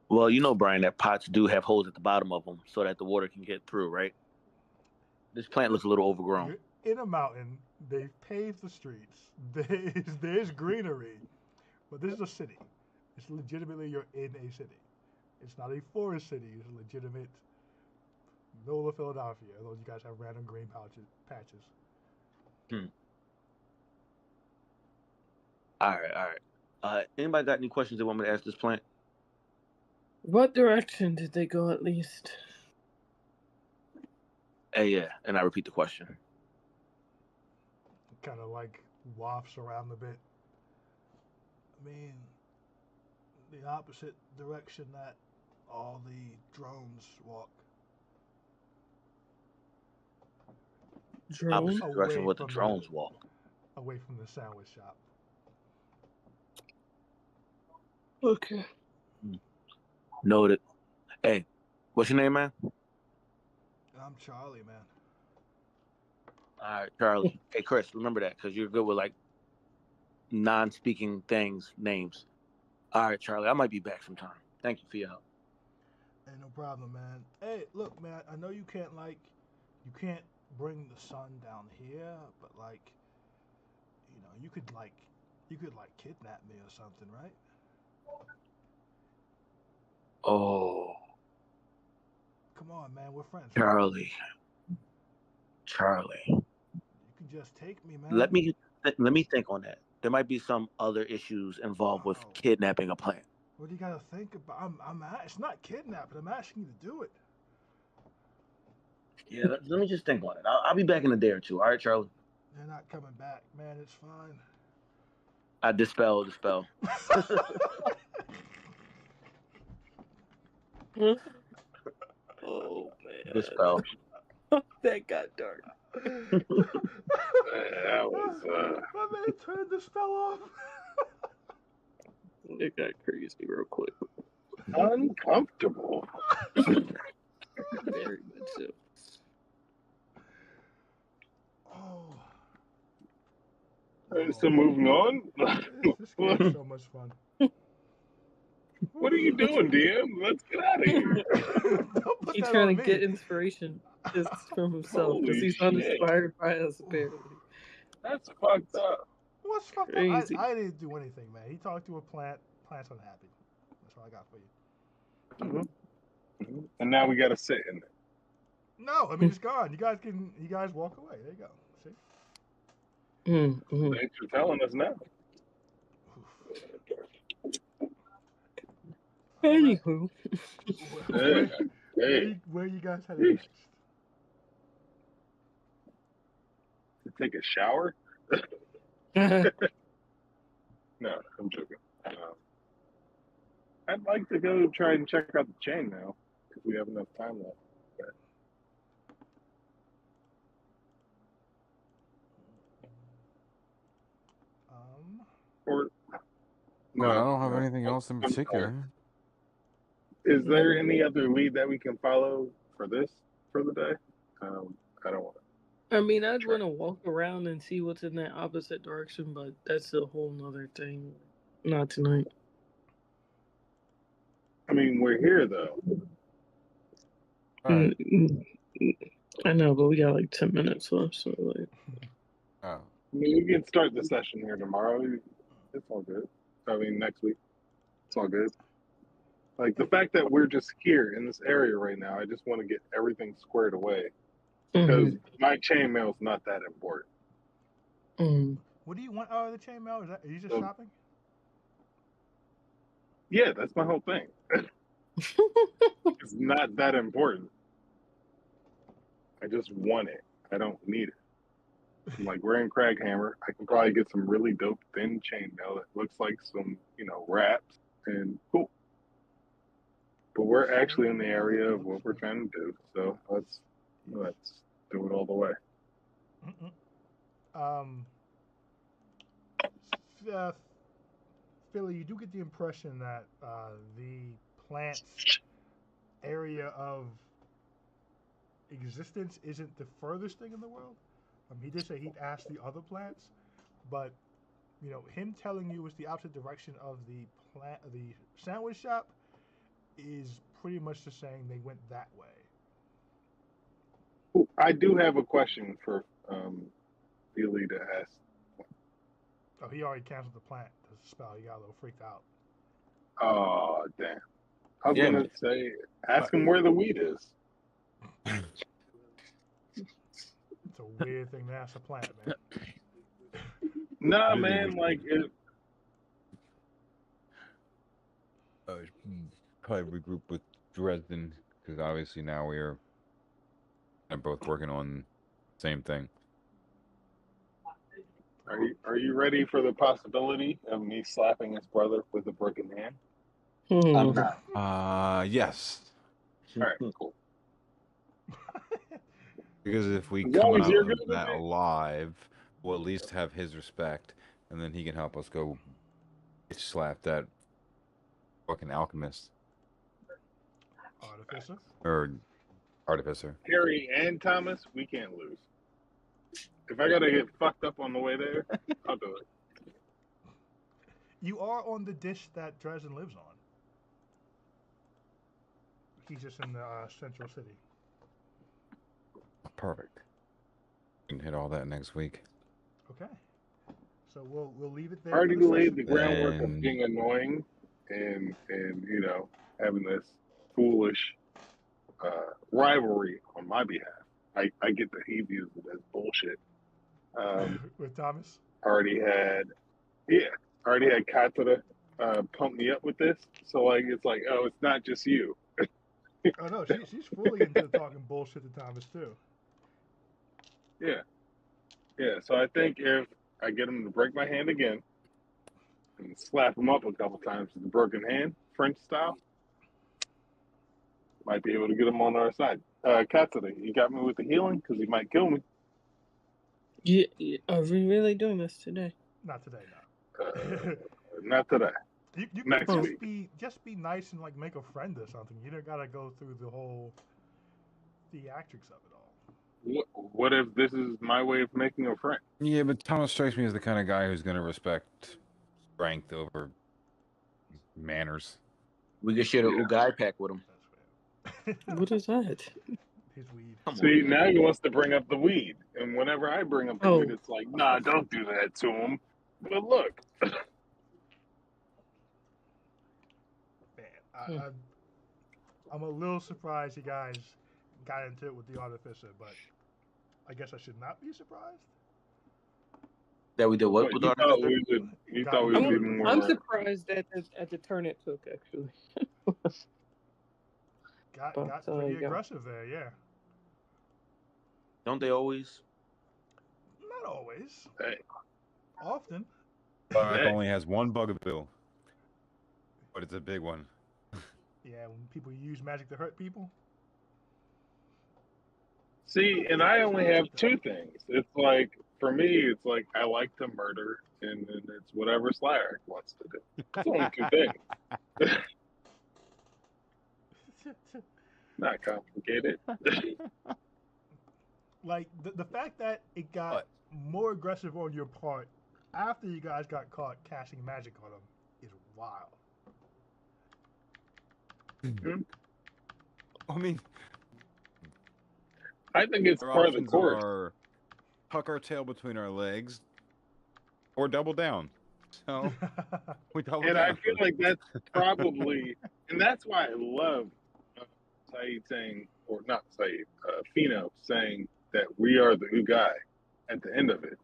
Well, you know, Brian, that pots do have holes at the bottom of them so that the water can get through, right? This plant looks a little overgrown. You're in a mountain. They've paved the streets. There's greenery, but this is a city. It's legitimately you're in a city. It's not a forest city. It's a legitimate middle of Philadelphia. Although you guys have random green patches. All right. Anybody got any questions they want me to ask this plant? What direction did they go at least? Hey, yeah, and I repeat the question. Kind of like wafts around a bit. I mean, the opposite direction that all the drones walk. Drones? Opposite direction of what the drones walk. Away from the sandwich shop. Okay. Noted. Hey, what's your name, man? I'm Charlie, man. All right, Charlie. Hey, Chris, remember that because you're good with like non-speaking names. All right, Charlie, I might be back sometime. Thank you for your help. Hey, no problem, man. Hey, look, man, I know you can't bring the sun down here, but like, you could kidnap me or something, right? Oh. Come on, man, we're friends. Charlie. You can just take me, man. Let me think on that. There might be some other issues involved with kidnapping a plant. What do you gotta think about? It's not kidnapping. I'm asking you to do it. Yeah, let me just think on it. I'll be back in a day or two. All right, Charlie? They're not coming back, man. It's fine. I dispel. Oh, man. Dispel. That got dark. That was, My man turned the spell off. It got crazy real quick. uncomfortable. Very much so. Oh. So moving on. This game is so much fun. What are you doing, DM? Let's get out of here. He's trying to get inspiration just from himself because he's uninspired by us, apparently. That's fucked up. What's fucked up? I didn't do anything, man. He talked to a plant. Plant's unhappy. That's all I got for you. Mm-hmm. And now we got to sit in it. No, I mean, it's gone. You guys walk away. There you go. See? Mm-hmm. Thanks for telling us now. Anywho. Where you guys headed next? To take a shower? No, I'm joking. I'd like to go try and check out the chain now because we have enough time left. Or no, I don't have anything else in particular. Is there any other lead that we can follow for the day? I don't want to. I mean, I'd want to walk around and see what's in that opposite direction, but that's a whole nother thing. Not tonight. I mean, we're here though. Alright. I know, but we got like 10 minutes left, so like. Oh. I mean, we can start the session here tomorrow. It's all good. I mean, next week. It's all good. Like, the fact that we're just here in this area right now, I just want to get everything squared away. Because my chainmail's not that important. What do you want out of the chainmail? Are you just shopping? Yeah, that's my whole thing. It's not that important. I just want it. I don't need it. I'm like wearing Craghammer. I can probably get some really dope thin chainmail that looks like some, wraps and cool. But we're actually in the area of what we're trying to do. So let's do it all the way. Philly, you do get the impression that the plant's area of existence isn't the furthest thing in the world. He did say he'd asked the other plants, but him telling you it's the opposite direction of the sandwich shop is pretty much just saying they went that way. Ooh, I do have a question for Billy to ask. Oh, he already canceled the plant. The spell. He got a little freaked out. Oh, damn. I was gonna say, ask him where the weed is. It's a weird thing to ask a plant, man. Nah, man, like it. Probably regroup with Dresden because obviously now we're both working on the same thing. Are you ready for the possibility of me slapping his brother with a broken hand? I'm not. Yes. All right, cool. Because if we come out of that alive, we'll at least have his respect, and then he can help us go slap that fucking alchemist. Artificer? Or artificer. Harry and Thomas, we can't lose. If I gotta get fucked up on the way there, I'll do it. You are on the dish that Dresden lives on. He's just in the central city. Perfect. We can hit all that next week. Okay. So we'll leave it there. I already laid the groundwork of being annoying and having this foolish rivalry on my behalf. I get that he views it as bullshit. With Thomas? Already had Katara pump me up with this. So it's like, oh, it's not just you. Oh no, she's fully into talking bullshit to Thomas too. Yeah. So I think if I get him to break my hand again and slap him up a couple times with the broken hand, French style, might be able to get him on our side. Katara, you got me with the healing because he might kill me. Yeah, are we really doing this today? Not today, no. Not today. You Next can week. just be nice and make a friend or something. You don't gotta go through the whole theatrics of it all. What if this is my way of making a friend? Yeah, but Thomas strikes me as the kind of guy who's going to respect strength over manners. We could share a UGOAI pack with him. What is that? His weed. See, now he wants to bring up the weed. And whenever I bring up the weed, it's like, nah, don't do that to him. But look. Man, I'm a little surprised you guys got into it with the artificer, but I guess I should not be surprised. That we did what with artificer? You thought we would be more. I'm surprised at the turn it took, actually. got pretty aggressive there, yeah. Don't they always? Not always. Hey. Often. It only has one bugaboo, but it's a big one. Yeah, when people use magic to hurt people. See, and I only have two things. It's like, for me, it's like I like to murder, and then it's whatever Slayer wants to do. It's only two things. Not complicated. Like, the fact that it got more aggressive on your part after you guys got caught casting magic on him is wild. I mean, I think it's Our part of the options course. are tuck our tail between our legs or double down. So we double And down. I feel like that's probably, and that's why I love Saeed saying, or not Saeed, Fino saying that we are the UGOAI at the end of it.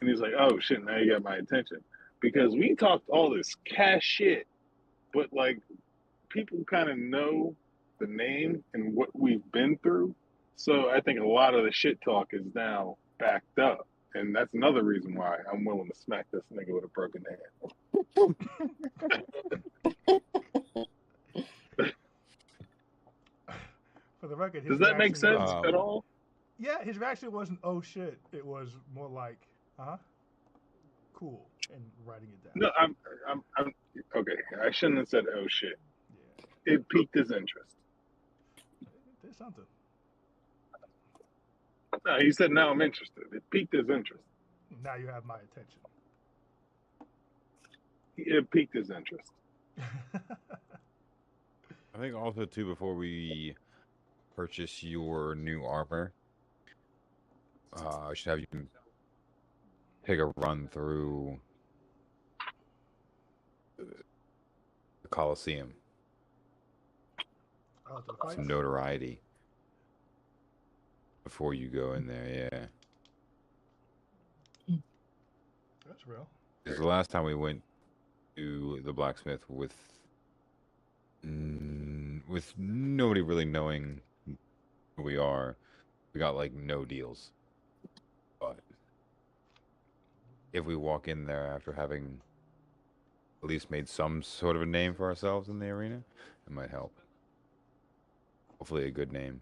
And he's like, oh shit, now you got my attention. Because we talked all this cash shit, but like people kind of know the name and what we've been through. So I think a lot of the shit talk is now backed up. And that's another reason why I'm willing to smack this nigga with a broken hand. For the record, does that make sense at all? Yeah, his reaction wasn't "oh shit." It was more like cool, and writing it down. No, I'm okay. I shouldn't have said "oh shit." Yeah. It piqued his interest. There's something. No, he said, "Now I'm interested." It piqued his interest. Now you have my attention. It piqued his interest. I think also too, before we purchase your new armor, I should have you take a run through the Coliseum. Some notoriety before you go in there, yeah. That's real. Because the last time we went to the blacksmith with nobody really knowing who we are, we got like no deals. But if we walk in there after having at least made some sort of a name for ourselves in the arena, it might help. Hopefully a good name.